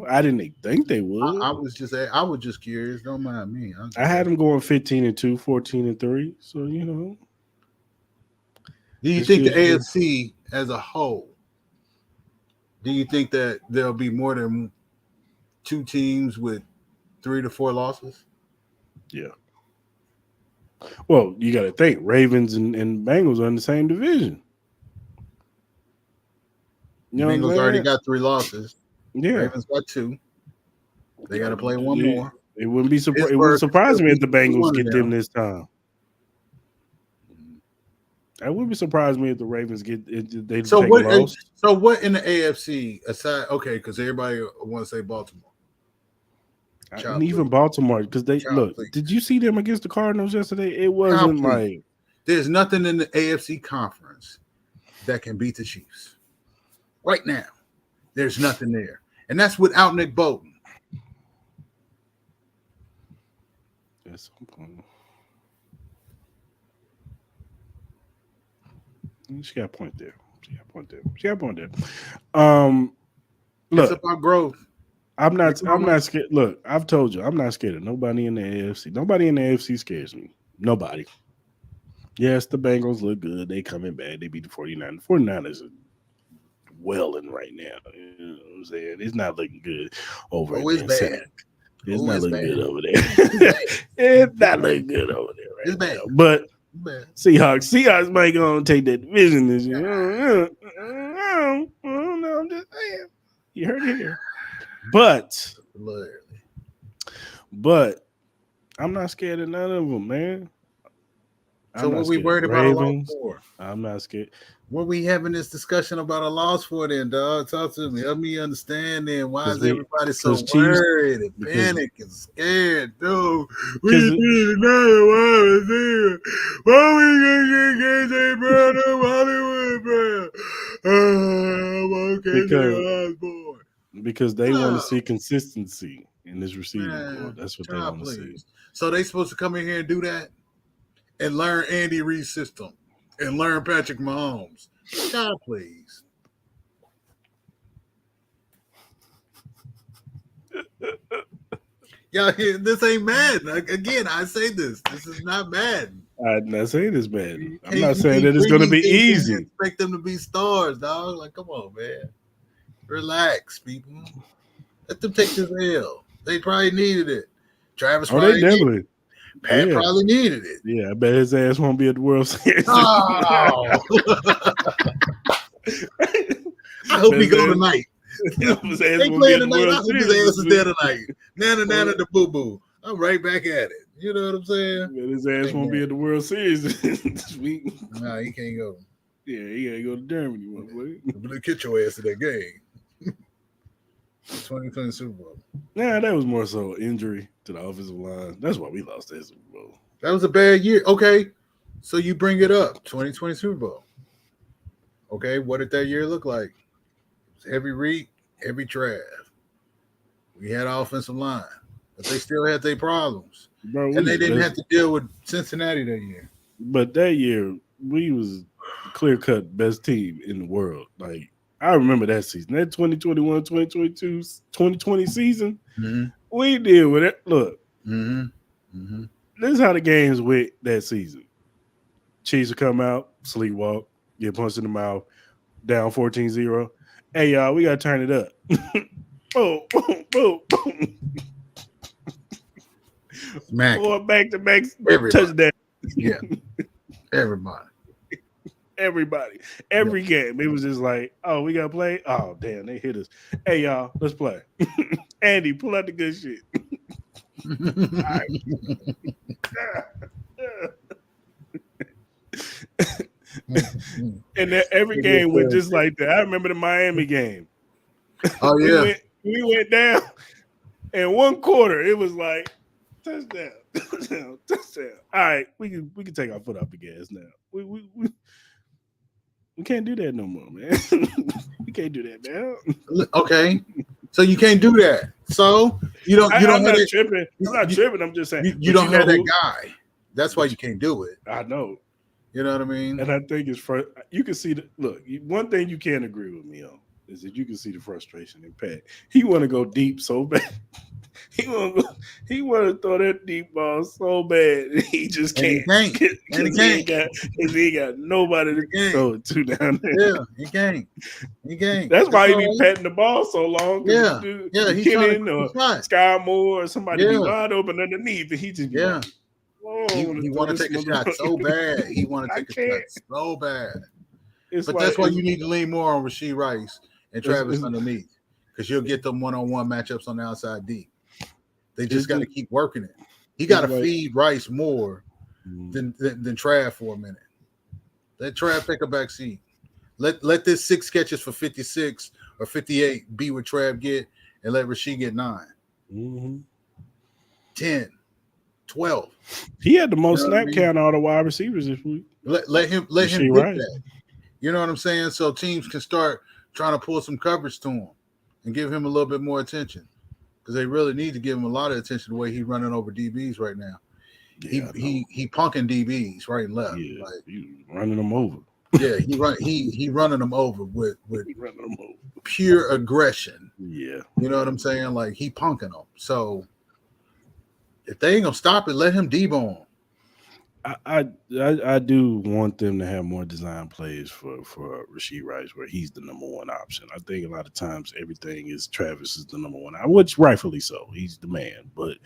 I didn't think they would. I was just curious. Don't mind me. I had them going 15-2, 14-3. So Do you think the AFC as a whole? Do you think that there'll be more than 2 teams with 3 to 4 losses? Yeah. Well, you got to think Ravens and Bengals are in the same division. Bengals already got 3 losses. Yeah, Ravens got 2. They got to play one more. It wouldn't be it wouldn't surprise me if the Bengals get them this time. That wouldn't be surprise me if the Ravens get they take a loss. So what in the AFC aside? Okay, because everybody want to say Baltimore. And even Baltimore, because did you see them against the Cardinals yesterday? It wasn't like there's nothing in the AFC conference that can beat the Chiefs. Right now, there's nothing there. And that's without Nick Bolton. At some point. She got a point there. Look, it's about growth. I'm not scared. Look, I've told you, I'm not scared of nobody in the AFC. Nobody in the AFC scares me. Nobody. Yes, the Bengals look good. They coming back. They beat the 49ers. The 49ers are welling right now. You know what I'm saying? It's not looking good over there. It's not looking good over there. It's not looking good over there right it's bad. now. But Seahawks might go and take that division this year. I don't know. I'm just saying. You heard it here. But I'm not scared of none of them, man. So what we worried about a loss for? I'm not scared. What we having this discussion about a loss for then, dog? Talk to me. Help me understand then. Why is everybody so worried and panic and scared, dude? We need another wide receiver. Why we gonna get KJ Brown and Hollywood Brown? Because they want to see consistency in this receiving board. That's what they want to see. So they supposed to come in here and do that and learn Andy Reid's system and learn Patrick Mahomes. God, please. Y'all, this ain't Madden. Again, I say this. This is not Madden. I'm not saying it's bad. You I'm not you saying can't that it's bring going to these be things in and easy. expect them to be stars, dog. Like, come on, man. Relax, people. Let them take this L. They probably needed it. Travis Oh, they probably needed definitely. it. Pat Yeah. probably needed it. Yeah, I bet his ass won't be at the World Series. Oh, I hope he go tonight. His ass They won't be playing at the tonight. I World hope his Series ass this is week. there tonight. Nana, the boo boo. I'm right back at it. You know what I'm saying? Man, his ass won't be at the World Series this week. Nah, he can't go. Yeah, he gotta go to Germany, motherfucker. But get your ass to that game. 2020 Super Bowl. Nah, that was more so injury to the offensive line. That's why we lost that Super Bowl. That was a bad year. Okay, so you bring it up. 2020 Super Bowl. Okay, what did that year look like? It was heavy read, heavy draft. We had offensive line, but they still had their problems. Bro, And they didn't have to deal with Cincinnati that year. But that year, we was clear-cut best team in the world. Like, I remember that season. That 2021, 2022, 2020 season, we deal with it. Look, this is how the games went that season. Chiefs would come out, sleepwalk, get punched in the mouth, down 14-0. Hey, y'all, we got to turn it up. Boom, boom, boom, boom. Smack. Or back-to-back Everybody. touchdown. Yeah. Everybody. Everybody. Every game. It was just like, oh, we got to play? Oh, damn, they hit us. Hey, y'all, let's play. Andy, pull out the good shit. And every game went just like that. I remember the Miami game. Oh, yeah. we went down. In one quarter, it was like, touchdown, touchdown, touchdown. All right, we can take our foot off the gas now. We can't do that no more, man. We can't do that now. Okay, so you can't do that. So you don't. I'm have not that, tripping. I'm not tripping. I'm just saying you don't have that guy. That's why you can't do it. I know. You know what I mean? And I think it's you can see the look. One thing you can't agree with me on is that you can see the frustration in Pat. He want to go deep so bad. He want to throw that deep ball so bad. He just can't. He ain't got nobody to throw it to down there. Yeah, he can't. He can't. That's why he be patting the ball so long. Yeah, he's trying to Sky Moore or somebody be wide open underneath, and he just be like, he want to take a shot so bad. He want to take a shot so bad. But that's why you need to lean more on Rashee Rice and Travis underneath, because you'll get them one-on-one matchups on the outside deep. They just got to keep working it. He got to feed Rice more than Trav for a minute. Let Trav take a back seat. Let this 6 catches for 56 or 58 be what Trav get, and let Rashee get 9, 10, 12. He had the most snap count of all the wide receivers this week. Let him get that. You know what I'm saying? So teams can start trying to pull some coverage to him and give him a little bit more attention, because they really need to give him a lot of attention the way he's running over DBs right now. Yeah, he punking DBs right and left. Yeah, he running them over. Yeah, he running them over with running them over. Pure aggression. Yeah, you know what I'm saying? Like, he punking them. So if they ain't gonna stop it, let him debone. I do want them to have more design plays for Rashee Rice, where he's the number one option. I think a lot of times everything is Travis is the number one, which rightfully so. He's the man. But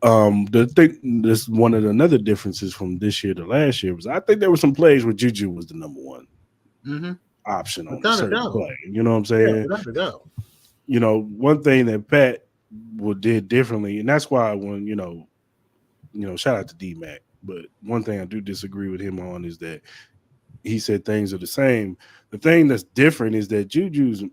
the thing, this one of the another differences from this year to last year was I think there were some plays where Juju was the number one option on a certain play. You know what I'm saying? Yeah, you know, one thing that Pat did differently, and that's why when you know, shout out to D-Mac. But one thing I do disagree with him on is that he said things are the same. The thing that's different is that Juju's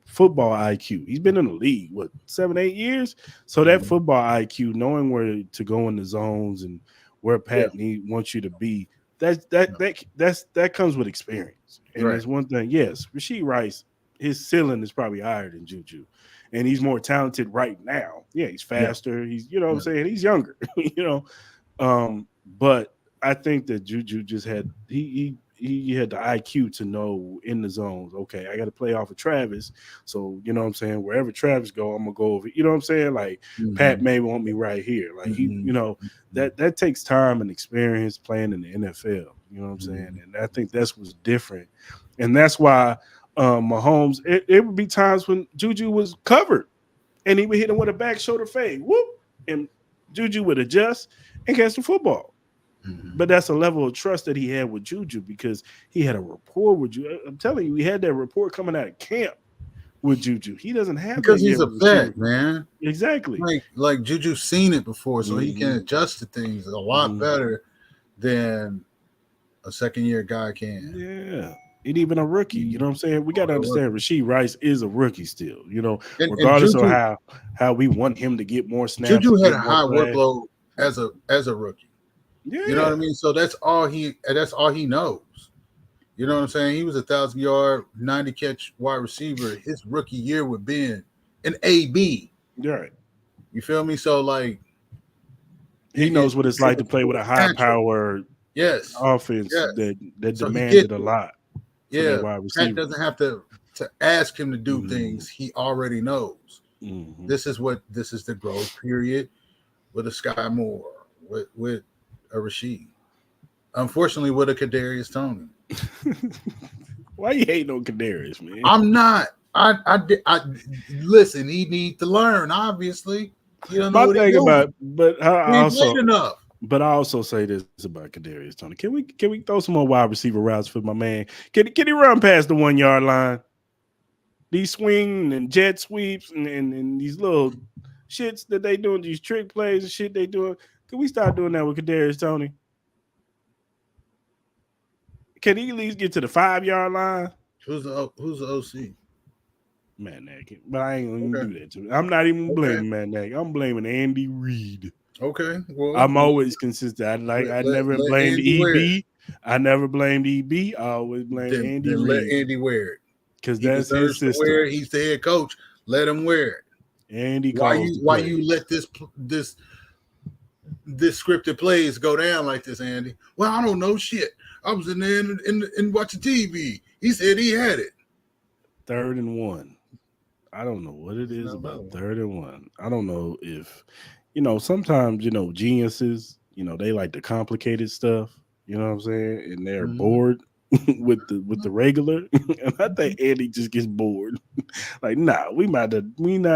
football IQ. He's been in the league, 7-8 years? So that football IQ, knowing where to go in the zones and where Pat wants you to be, that comes with experience. And there's one thing, yes, Rashee Rice, his ceiling is probably higher than Juju. And he's more talented right now. Yeah, he's faster. He's, what I'm saying? He's younger, But I think that Juju just had he he had the IQ to know in the zones. Okay, I got to play off of Travis. So you know what I'm saying. Wherever Travis go, I'm gonna go over. You know what I'm saying. Like Pat may want me right here. Like he, you know, that takes time and experience playing in the NFL. You know what I'm saying. And I think that's what's different, and that's why Mahomes. It would be times when Juju was covered, and he would hit him with a back shoulder fade. Whoop, and Juju would adjust and catch the football. But that's a level of trust that he had with Juju because he had a rapport with you. I'm telling you, he had that rapport coming out of camp with Juju. He doesn't have because that he's a vet, man. Exactly. Like Juju's seen it before, so he can adjust to things a lot better than a second-year guy can. Yeah. And even a rookie, you know what I'm saying? We got to understand Rashee Rice is a rookie still, you know, regardless Juju, of how we want him to get more snaps. Juju had a high workload as a rookie. Yeah. You know what I mean? So that's all he knows. You know what I'm saying? He was 1,000-yard, 90-catch wide receiver his rookie year with Ben in AB. Right. You feel me? So like he knows what it's like to play with a high power offense that so demanded a lot. Yeah. Pat doesn't have to ask him to do things he already knows. This is the growth period with a Sky Moore, with a Rashid. Unfortunately, with a Kadarius Toney. Why you hating on Kadarius, man? I'm not. I listen. He needs to learn. Obviously, you don't know what he's doing. But I also played enough. But I also say this about Kadarius Toney. Can we throw some more wide receiver routes for my man? Can he run past the 1 yard line? These swing and jet sweeps and these little shits that they doing, these trick plays and shit they doing. Can we start doing that with Kadarius Toney? Can he at least get to the 5 yard line? Who's the OC? Matt Nagy. But I ain't gonna do that to him. I'm not even blaming Matt Nagy. I'm blaming Andy Reid. Okay. Well, I'm always consistent. I never blamed EB. I never blamed EB. I always blamed Andy Reid. Let Andy wear it. Because that's his system. He's the head coach. Let him wear it. Andy, why you let this scripted plays go down like this, Andy? Well, I don't know shit. I was in there and watching TV. He said he had it. 3rd and 1. I don't know what it is about 3rd and 1. I don't know if, sometimes, geniuses, they like the complicated stuff, you know what I'm saying? And they're bored with the regular. And I think Andy just gets bored. Like, nah, we not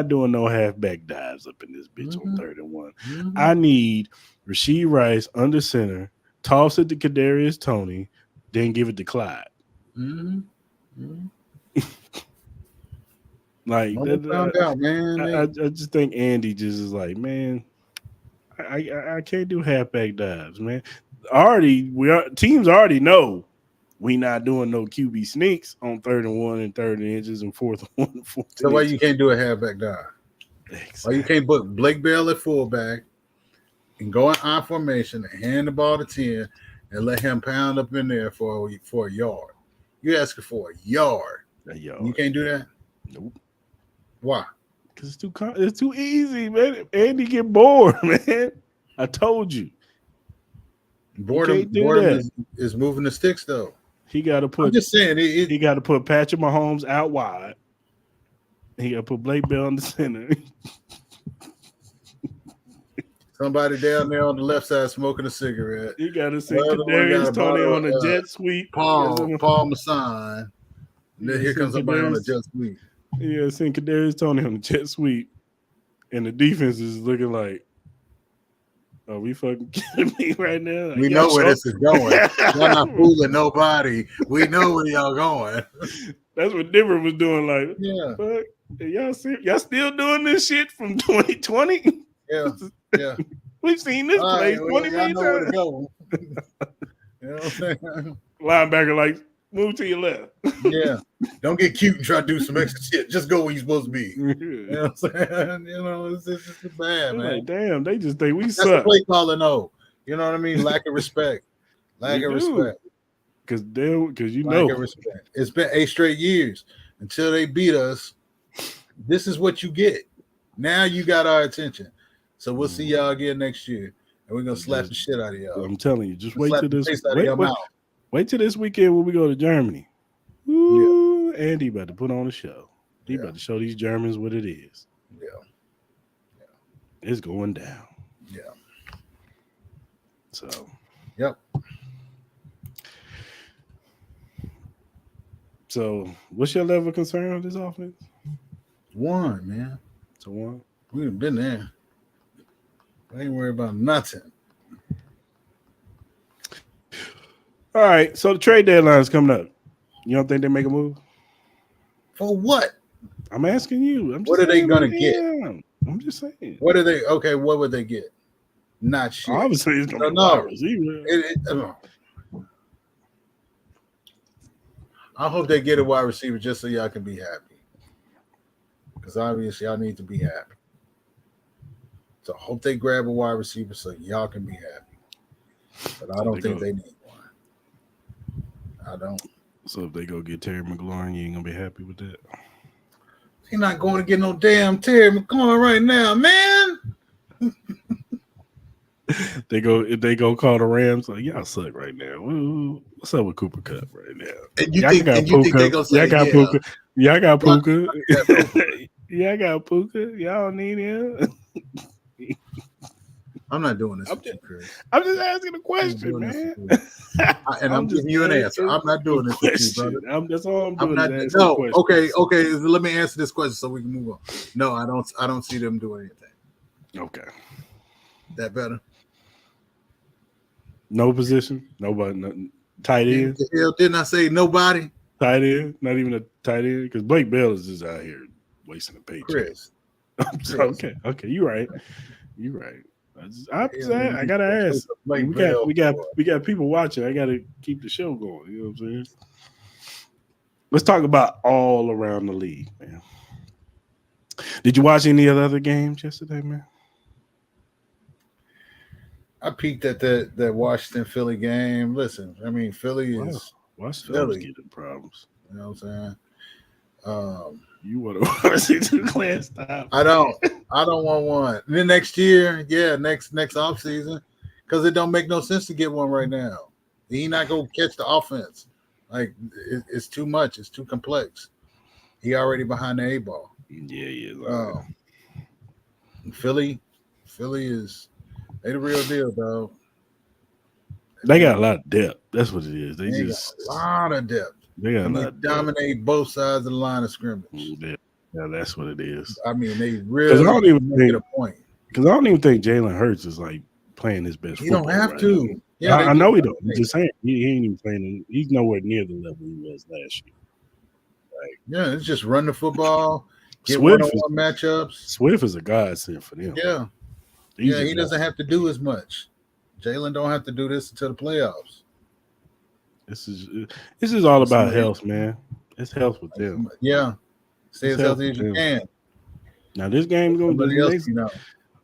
doing no halfback dives up in this bitch on 3rd and 1. I need Rashee Rice under center, toss it to Kadarius Toney, then give it to Clyde. Like I just think Andy just is like, man, I can't do halfback dives, man. Teams already know we not doing no QB sneaks on 3rd and 1 and 3rd and inches and 4th and 1 and 4th. So why you can't do a halfback dive? Exactly. Why you can't put Blake Bell at fullback and go in I formation and hand the ball to 10 and let him pound up in there for a yard? You asking for a yard? You can't do that? Nope. Why? Because it's too easy, man. Andy get bored, man. I told you. Boredom is moving the sticks, though. He got to put. I'm just saying, he got to put Patrick Mahomes out wide. He got to put Blake Bell in the center. Somebody down there on the left side smoking a cigarette. You got to send Kadarius Toney on a jet sweep. Paul Masson. And then here comes somebody on a jet sweep. Yeah, send Kadarius Toney on the jet sweep, and the defense is looking like, are we fucking kidding me right now? Like, we know where this is going. Y'all not fooling nobody. We know where y'all going. That's what Denver was doing. Like, yeah, fuck, y'all still doing this shit from 2020? Yeah. We've seen this place 20 million times. You know what I'm saying? Linebacker like, move to your left. Yeah. Don't get cute and try to do some extra shit. Just go where you're supposed to be. You know what I'm saying? It's just bad, man. Like, damn, they just think we That's suck. the play calling, though. You know what I mean? Lack of respect. Lack of respect. Because you know. Lack of respect. It's been 8 straight years until they beat us. This is what you get. Now you got our attention. So we'll see y'all again next year. And we're going to slap the shit out of y'all. I'm telling you, just wait till this. Wait till this weekend when we go to Germany. Woo, Andy about to put on a show. He about to show these Germans what it is. Yeah. It's going down. Yeah. So. Yep. So, what's your level of concern with this offense? 1, man. So 1. We've been there. I ain't worried about nothing. All right. So the trade deadline is coming up. You don't think they make a move? For what? I'm asking you. I'm just what are they gonna get? I'm just saying. What are they? Okay, what would they get? Not shit. Obviously, it's gonna be no. receiver. I hope they get a wide receiver just so y'all can be happy. Because obviously, y'all need to be happy. So I hope they grab a wide receiver so y'all can be happy. But I don't think they need one. I don't. So if they go get Terry McLaurin, you ain't gonna be happy with that. He's not going to get no damn Terry McLaurin right now, man. If they go call the Rams, like y'all suck right now. What's up with Cooper Kupp right now? And you think they gonna say, y'all got Puka. Y'all got Puka. Yeah, I got Puka. Y'all need him. I'm not doing this with you, Chris. I'm just asking a question, man. And I'm giving you an answer. I'm not doing this with you, brother. That's all I'm doing. Okay. Let me answer this question so we can move on. No, I don't see them doing anything. Okay. That better? No position? Nobody? Nothing. Tight end? Hell, didn't I say nobody? Tight end? Not even a tight end? Because Blake Bell is just out here wasting a paycheck. Chris. Okay. You're right. I gotta ask. We got people watching. I gotta keep the show going. You know what I'm saying? Let's talk about all around the league, man. Did you watch any of the other games yesterday, man? I peeked at that Washington Philly game. Listen, I mean, Philly is Washington's getting problems. You know what I'm saying? You want to see the class stop? I don't want one. Then next year, next off season, because it don't make no sense to get one right now. He not gonna catch the offense. Like it's too much. It's too complex. He already behind the 8 ball. Yeah. Philly is they the real deal, dog. They got a lot of depth. That's what it is. They just got a lot of depth. They got a lot of dominate depth. both sides of the line of scrimmage. Yeah, that's what it is. I mean, they really make a point. Because I don't even think Jalen Hurts is like playing his best. He don't have to. Now. Yeah, I know he don't. I'm just saying he ain't even playing. He's nowhere near the level he was last year. Yeah, it's just run the football, get one-on-one matchups. Swift is a godsend for them. Yeah. He doesn't have to do as much. Jalen don't have to do this until the playoffs. This is all about health, man. It's health with them. Yeah. Stay as healthy as you can. Now this game is going to be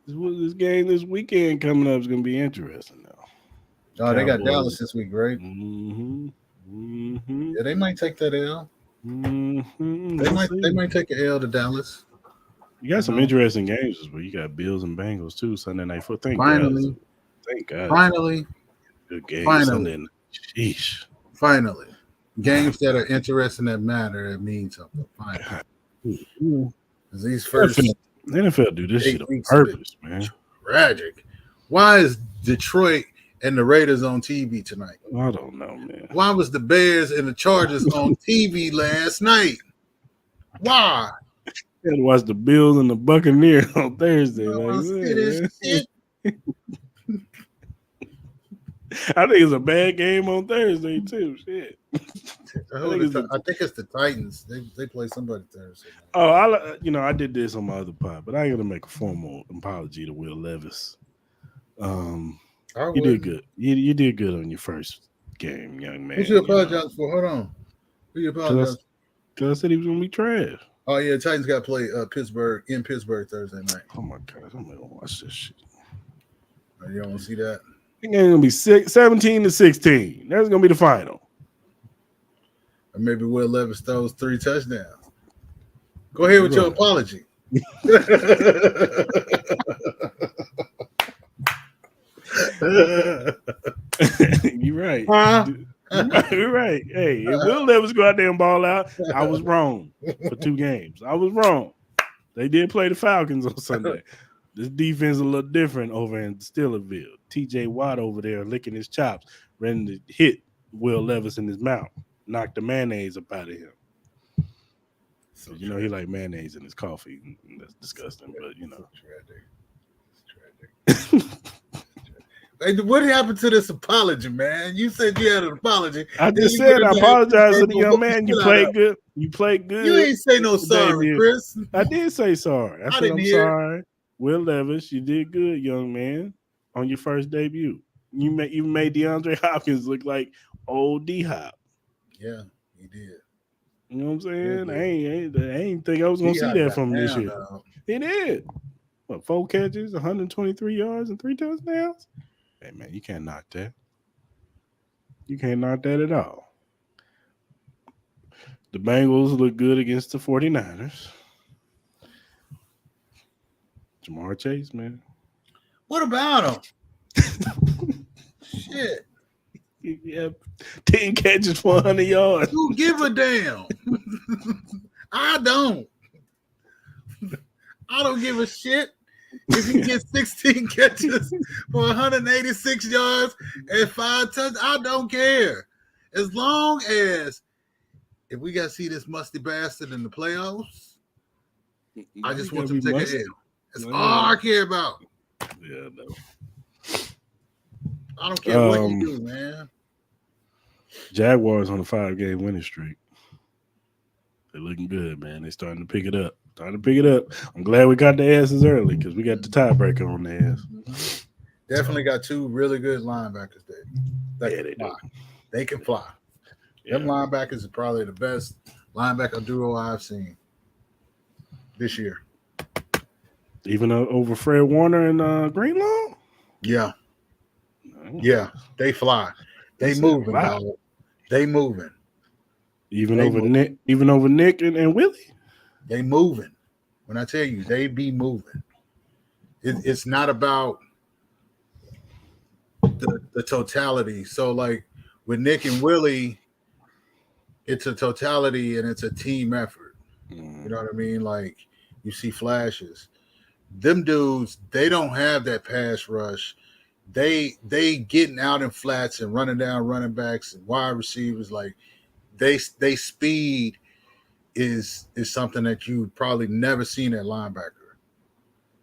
this game this weekend coming up is going to be interesting now. Oh, they got Dallas this week, right? Mm-hmm. Yeah, they might take that L. Mm-hmm. They might take an L to Dallas. You got some interesting games this week. You got Bills and Bengals too Sunday night football. Thank God. Finally. Good game Sunday night. Sheesh. Finally. Games that are interesting that matter that mean something. Finally. These first the NFL do this shit on purpose, man. Tragic. Why is Detroit and the Raiders on TV tonight? I don't know, man. Why was the Bears and the Chargers on TV last night? Why? I had to watch the Bills and the Buccaneers on Thursday. I think it's a bad game on Thursday too. Shit. I think it's the Titans. They play somebody Thursday. Oh, I did this on my other pod, but I ain't gonna make a formal apology to Will Levis. You did good. You did good on your first game, young man. What you apologize for? Hold on. Who you apologize? Because I said he was gonna be trash. Oh yeah, Titans got to play Pittsburgh Thursday night. Oh my God, I'm gonna watch this shit. Oh, you don't want to see that? I think it's gonna be 17-16. That's gonna be the final. Or maybe Will Levis throws 3 touchdowns. Go ahead with your apology. You're right. Huh? You're right. Hey, if Will Levis go out there and ball out, I was wrong for 2 games. I was wrong. They did play the Falcons on Sunday. This defense is a little different over in Steelerville. TJ Watt over there licking his chops, ready to hit Will Levis in his mouth, knock the mayonnaise up out of him. So, you know, he like mayonnaise in his coffee. That's disgusting, but you know. It's tragic. Hey, what happened to this apology, man? You said you had an apology. I just said I apologize to the young man. You played good. You played good. You ain't say no sorry, Chris. I did say sorry. I said I'm sorry. Will Levis, you did good, young man, on your first debut. You made DeAndre Hopkins look like old D-Hop. Yeah, he did. You know what I'm saying? I ain't think I was gonna see that from him this year. He did. What, 4 catches, 123 yards, and 3 touchdowns? Hey man, you can't knock that. You can't knock that at all. The Bengals look good against the 49ers. Jamar Chase, man. What about him? Shit. Yeah, 10 catches for 100 yards. Who give a damn? I don't. I don't give a shit. If you get 16 catches for 186 yards and 5 touchdowns, I don't care. As long as if we got to see this musty bastard in the playoffs, I just want them to take a L. That's all I care about. Yeah, no. I don't care what you do, man. Jaguars on a 5-game winning streak. They're looking good, man. They're starting to pick it up. I'm glad we got the asses early because we got the tiebreaker on the ass. Mm-hmm. Definitely got 2 really good linebackers there. They do. They can fly. Yeah. Them linebackers are probably the best linebacker duo I've seen this year. Even over Fred Warner and Greenlaw? Yeah. Yeah, they fly. They moving, dog. They moving. Even over Nick and Willie? They moving. When I tell you, they be moving. It's not about the totality. So, like with Nick and Willie, it's a totality and it's a team effort. You know what I mean? Like you see flashes. Them dudes, they don't have that pass rush. They getting out in flats and running down running backs and wide receivers. Like they speed is something that you probably never seen at linebacker.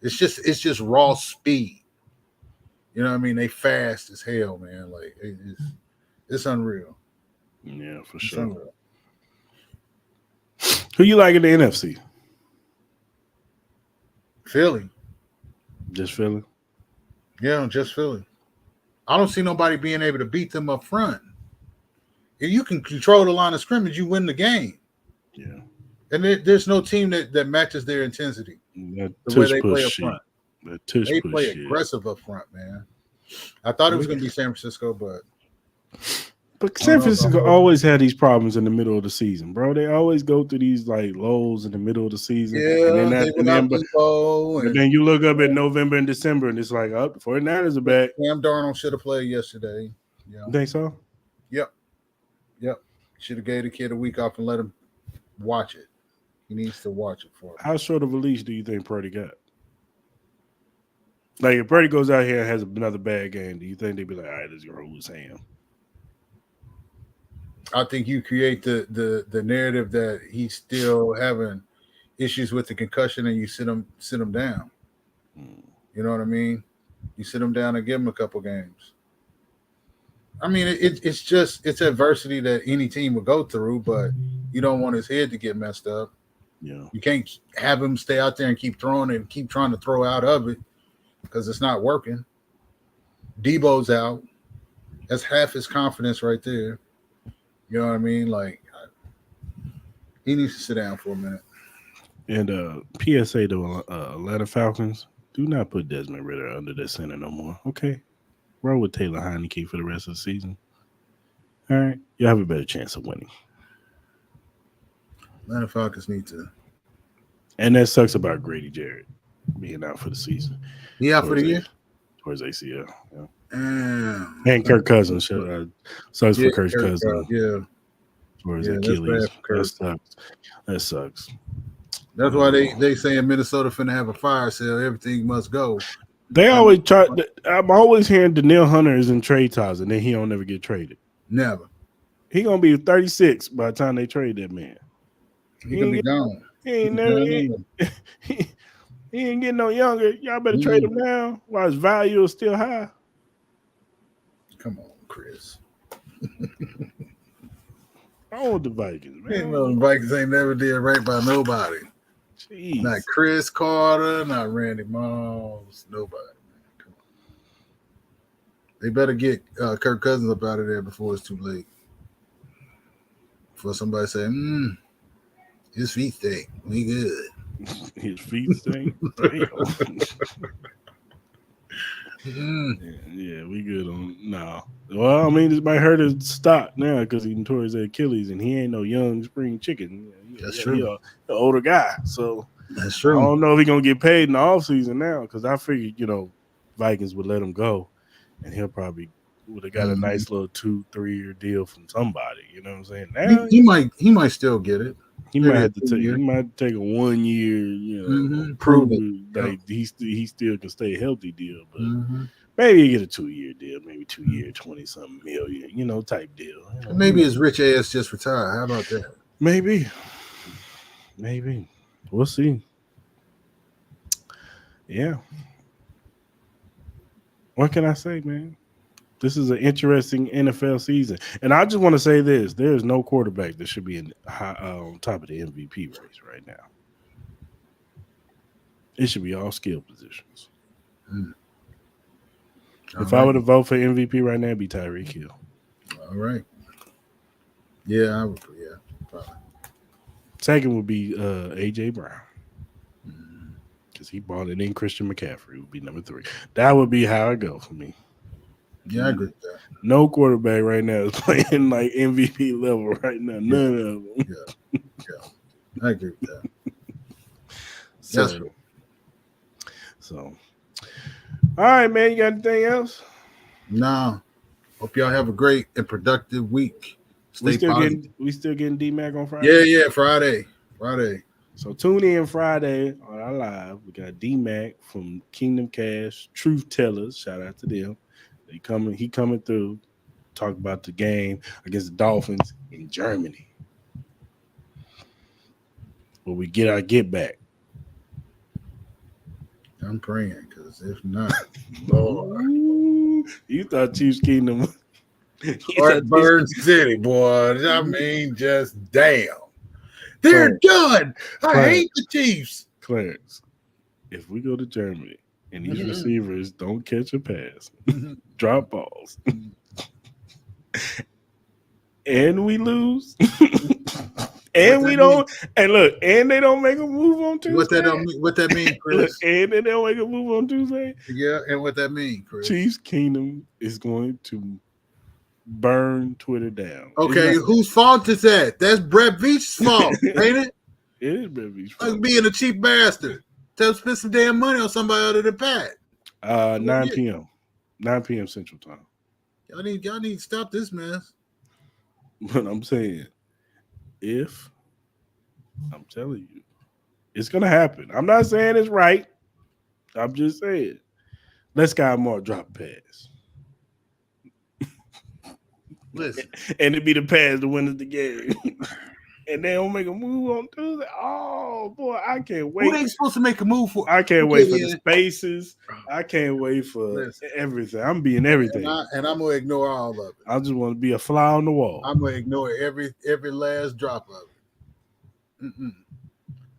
It's just raw speed. You know what I mean? They fast as hell, man. Like it's unreal. Yeah, for sure. Unreal. Who you like in the NFC? Philly. Just Philly? Yeah, just Philly. I don't see nobody being able to beat them up front. If you can control the line of scrimmage, you win the game. Yeah. And there's no team that matches their intensity. The way they play up front. They play aggressive up front, man. I thought it was going to be San Francisco, but San Francisco always had these problems in the middle of the season, bro. They always go through these like lows in the middle of the season. Yeah, and then you look up in November and December, and it's like, the 49ers are back. Sam Darnold should have played yesterday. Yeah. You think so? Yep. Should have gave the kid a week off and let him watch it. He needs to watch it for him. How short of a leash do you think Purdy got? Like, if Purdy goes out here and has another bad game, do you think they'd be like, all right, let's go with Sam? I think you create the narrative that he's still having issues with the concussion, and you sit him down. You know what I mean? You sit him down and give him a couple games. I mean, it's adversity that any team would go through, but you don't want his head to get messed up. Yeah, you can't have him stay out there and keep throwing it and keep trying to throw out of it because it's not working. Debo's out. That's half his confidence right there. You know what I mean? Like, he needs to sit down for a minute. And PSA to Atlanta Falcons, do not put Desmond Ridder under the center no more. Okay? Roll with Taylor Heineke for the rest of the season. All right? You'll have a better chance of winning. Atlanta Falcons need to. And that sucks about Grady Jarrett being out for the season. He out for the year? Towards ACL. Yeah. And Kirk Cousins sucks for Kirk Cousins. Yeah, For his that's Achilles. bad for Kirk. That sucks. That's why they saying Minnesota finna have a fire sale. Everything must go. They always try. I'm always hearing Danielle Hunter is in trade ties, and then he don't ever get traded. Never. He gonna be 36 by the time they trade that man. He gonna be gone. He ain't getting no younger. Y'all better trade him now while his value is still high. Come on, Chris. I want the Vikings, man. The Vikings ain't never did right by nobody. Jeez. Not Chris Carter, not Randy Moss, nobody. Come on. They better get Kirk Cousins up out of there before it's too late. Before somebody say, his feet stink. We good. His feet stink. Yeah, we good on no. Well, I mean, this might hurt his stock now because he tore his Achilles, and he ain't no young spring chicken. That's true. He's an older guy, so that's true. I don't know if he's gonna get paid in the offseason now because I figured Vikings would let him go, and he'll probably would have got a nice little 2-3 year deal from somebody. You know what I'm saying? Now he might still get it. He might have to take. He might take a 1 year, prove that he still can stay healthy deal. But maybe he get a 2 year deal, maybe 2 year, 20-something million, type deal. Maybe his rich ass just retired. How about that? Maybe. We'll see. Yeah. What can I say, man? This is an interesting NFL season. And I just want to say this. There is no quarterback that should be on top of the MVP race right now. It should be all skill positions. If I were to vote for MVP right now, it'd be Tyreek Hill. All right. Yeah, I would. Yeah, probably. Second would be A.J. Brown. Because he brought it in. Christian McCaffrey would be number 3. That would be how it go for me. Yeah, I agree with that. No quarterback right now is playing like MVP level right now. None of them. Yeah. I agree with that. That's true. So, all right, man. You got anything else? Nah. Hope y'all have a great and productive week. We still getting D-Mac on Friday? Yeah, Friday. So tune in Friday on our live. We got D-Mac from Kingdom Cash, Truth Tellers. Shout out to them. He coming through, talk about the game against the Dolphins in Germany. Will we get our get back? I'm praying, because if not, Lord. You thought Chiefs Kingdom Burn City, boy. I mean, just damn. They're done. I hate the Chiefs. Clarence, if we go to Germany and these receivers don't catch a pass, drop balls, and we lose, and we don't, and look, and they don't make a move on Tuesday. What that mean, Chris? Look, and they don't make a move on Tuesday. Yeah, and what that mean, Chris? Chiefs Kingdom is going to burn Twitter down. Okay, whose fault is that? That's Brett Veach's fault, ain't it? It is Brett Veach's fault. Like being a cheap bastard. Tell him to spend some damn money on somebody other than Pat. 9 p.m. 9 p.m. Central Time. Y'all need to stop this mess. But I'm saying, I'm telling you, it's gonna happen. I'm not saying it's right. I'm just saying, let's Sky Moore drop a pass. Listen, and it be the pass to win the game. And they don't make a move on Tuesday. Oh boy, I can't wait. Who they supposed to make a move for? I can't wait for the spaces. I can't wait for everything. I'm being everything, and I'm gonna ignore all of it. I just want to be a fly on the wall. I'm gonna ignore every last drop of it.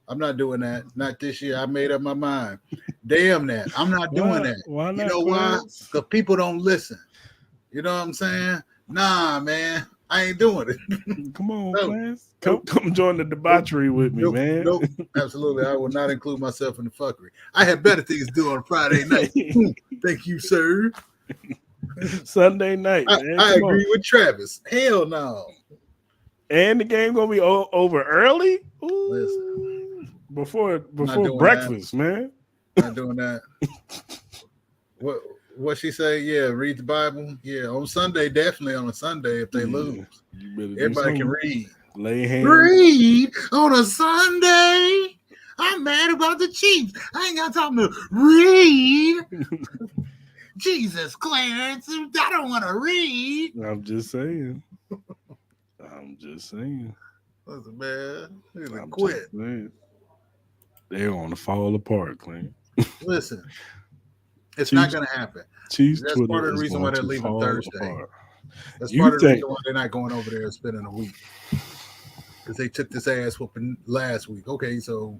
I'm not doing that. Not this year. I made up my mind. Damn that. I'm not doing that. Why not? You know why? Because people don't listen. You know what I'm saying? Nah, man. I ain't doing it. Come on, class. Come join the debauchery with me, man. Nope, absolutely. I will not include myself in the fuckery. I have better things to do on Friday night. Thank you, sir. Sunday night. I agree with Travis. Hell no. And the game gonna be over early. Ooh. Before breakfast, man. Not doing that. What she say? Yeah, read the Bible. Yeah, on Sunday, definitely on a Sunday if they lose. Yeah, you better do Everybody can something. read. Lay hands. Read on a Sunday. I'm mad about the Chiefs. I ain't got time to read. Jesus, Clarence, I don't want to read. I'm just saying. Listen, man, they're gonna I'm quit. just saying. They're gonna fall apart, Clint. Listen, it's Chiefs, not gonna happen. Chiefs That's Twitter part of the is reason going why they're to leaving fall Thursday. apart. That's You part of the think- reason why they're not going over there and spending a week. Because they took this ass whooping last week. Okay, so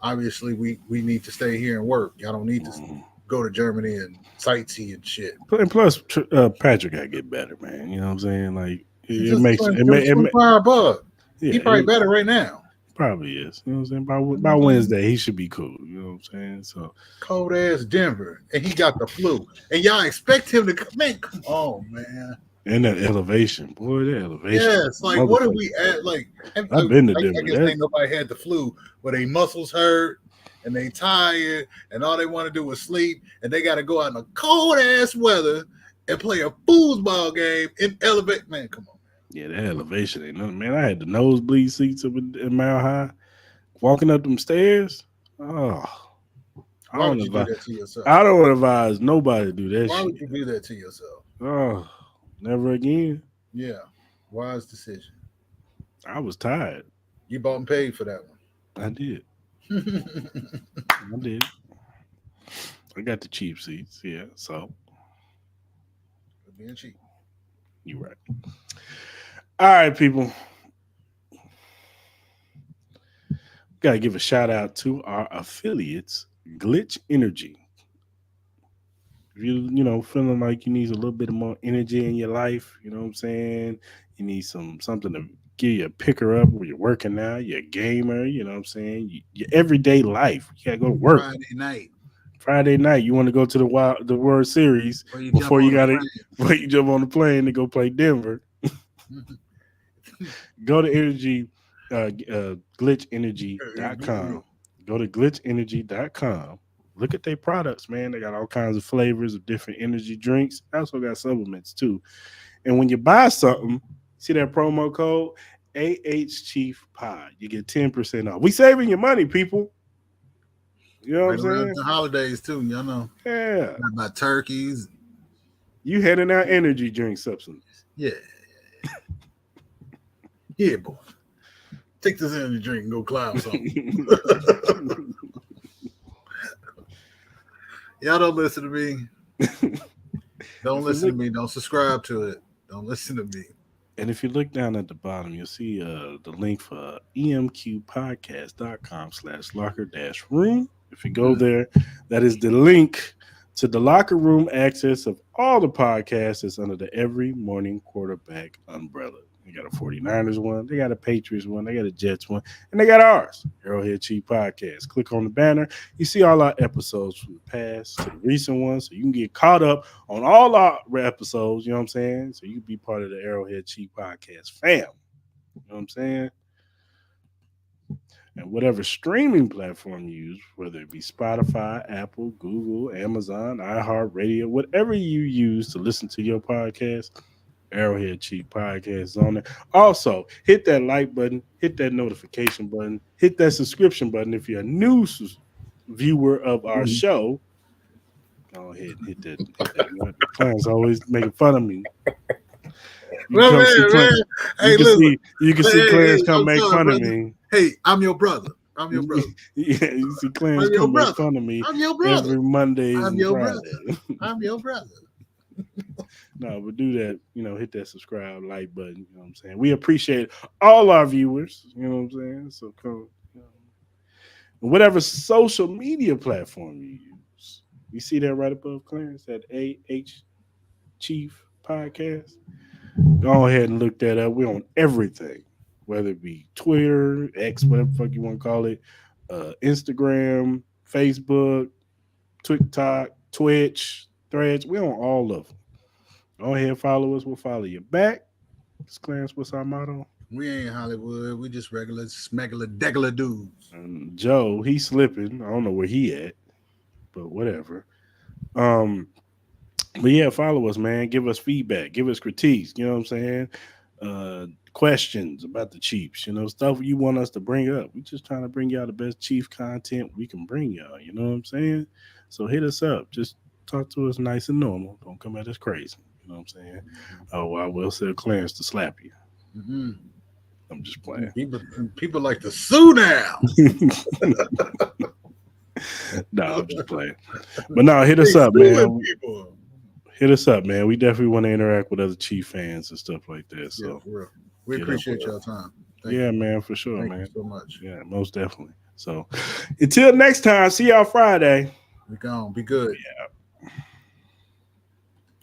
obviously we need to stay here and work. Y'all don't need to go to Germany and sightsee and shit. And plus, Patrick got to get better, man. You know what I'm saying? Like He's it just makes it, 25 bucks. yeah, He probably better right now. Probably is. You know what I'm saying? By Wednesday, he should be cool. You know what I'm saying? So Cold ass Denver, and he got the flu, and y'all expect him to come. Man, come on, man. and that elevation, boy, that elevation. Yes, like what are we at? Like I've been to Denver. I guess ain't nobody had the flu, but they muscles hurt and they tired, and all they want to do is sleep, and they got to go out in the cold ass weather and play a foosball game in elevate. Man, come on. Yeah, that elevation ain't nothing, man. I had the nosebleed seats up in Mile High. Walking up them stairs, Why would you do that to yourself? I don't advise nobody to do that Why shit. would you do that to yourself? Oh, never again. Yeah, wise decision. I was tired. You bought and paid for that one. I did. I did. I got the cheap seats. Yeah, so Being cheap. you're right. All right, people. Gotta give a shout out to our affiliates, Glitch Energy. If you feeling like you need a little bit more energy in your life, you know what I'm saying? You need something to give you a picker up when you're working out, you're a gamer, you know what I'm saying? Your everyday life. You gotta go to work. Friday night, you want to go to the World Series before you jump on the plane to go play Denver. Go to glitchenergy.com. Go to glitchenergy.com. Look at their products, man. They got all kinds of flavors of different energy drinks. They also got supplements too. And when you buy something, see that promo code AHChiefPod. You get 10% off. We saving your money, people. You know what I'm saying? The holidays too, y'all know. Yeah. About turkeys. You handing out energy drink substance. Yeah. Yeah, boy. Take this energy drink and go climb something. Y'all don't listen to me. Don't listen to me. Don't subscribe to it. Don't listen to me. And if you look down at the bottom, you'll see the link for emqpodcast.com/locker-room. If you go there, that is the link to the locker room access of all the podcasts that's under the Every Morning Quarterback umbrella. They got a 49ers one, they got a Patriots one, they got a Jets one, and they got ours, ArrowHead Chief Podcast. Click on the banner. You see all our episodes from the past to the recent ones, so you can get caught up on all our episodes, you know what I'm saying? So you can be part of the ArrowHead Chief Podcast fam. You know what I'm saying? And whatever streaming platform you use, whether it be Spotify, Apple, Google, Amazon, iHeartRadio, whatever you use to listen to your podcast, ArrowHead Chief Podcast is on there. Also, hit that like button, hit that notification button, hit that subscription button. If you're a new viewer of our show, go ahead and hit that. Clarence always making fun of me. You can see Clarence come make fun of me. Hey, I'm your brother. I'm your brother. Yeah, you see Clarence come make fun of me. I'm your brother. Every Mondays and Fridays. I'm your brother. No, but do that, hit that subscribe, like button, you know what I'm saying? We appreciate all our viewers, you know what I'm saying? So come, whatever social media platform you use. You see that right above Clarence, that AH Chief Podcast? Go ahead and look that up. We're on everything, whether it be Twitter, X, whatever the fuck you want to call it, Instagram, Facebook, TikTok, Twitch, Threads. We're on all of them. Go ahead and follow us. We'll follow you back. Clarence, what's our motto? We ain't Hollywood. We just regular, degular dudes. And Joe, he's slipping. I don't know where he at, but whatever. But yeah, follow us, man. Give us feedback. Give us critiques. You know what I'm saying? Questions about the Chiefs. You know, stuff you want us to bring up. We just trying to bring y'all the best Chief content we can bring y'all. You know what I'm saying? So hit us up. Just talk to us nice and normal. Don't come at us crazy. You know what I'm saying? Oh, I will tell Clarence to slap you. Mm-hmm. I'm just playing. People like to sue now. No, I'm just playing. But no, hit us up, man. Hit us up, man. We definitely want to interact with other Chief fans and stuff like that. So yeah, we appreciate your time. Thank you. Man, for sure, Thank man. you so much. Yeah, most definitely. So until next time, see y'all Friday. We gone. Be good. Yeah.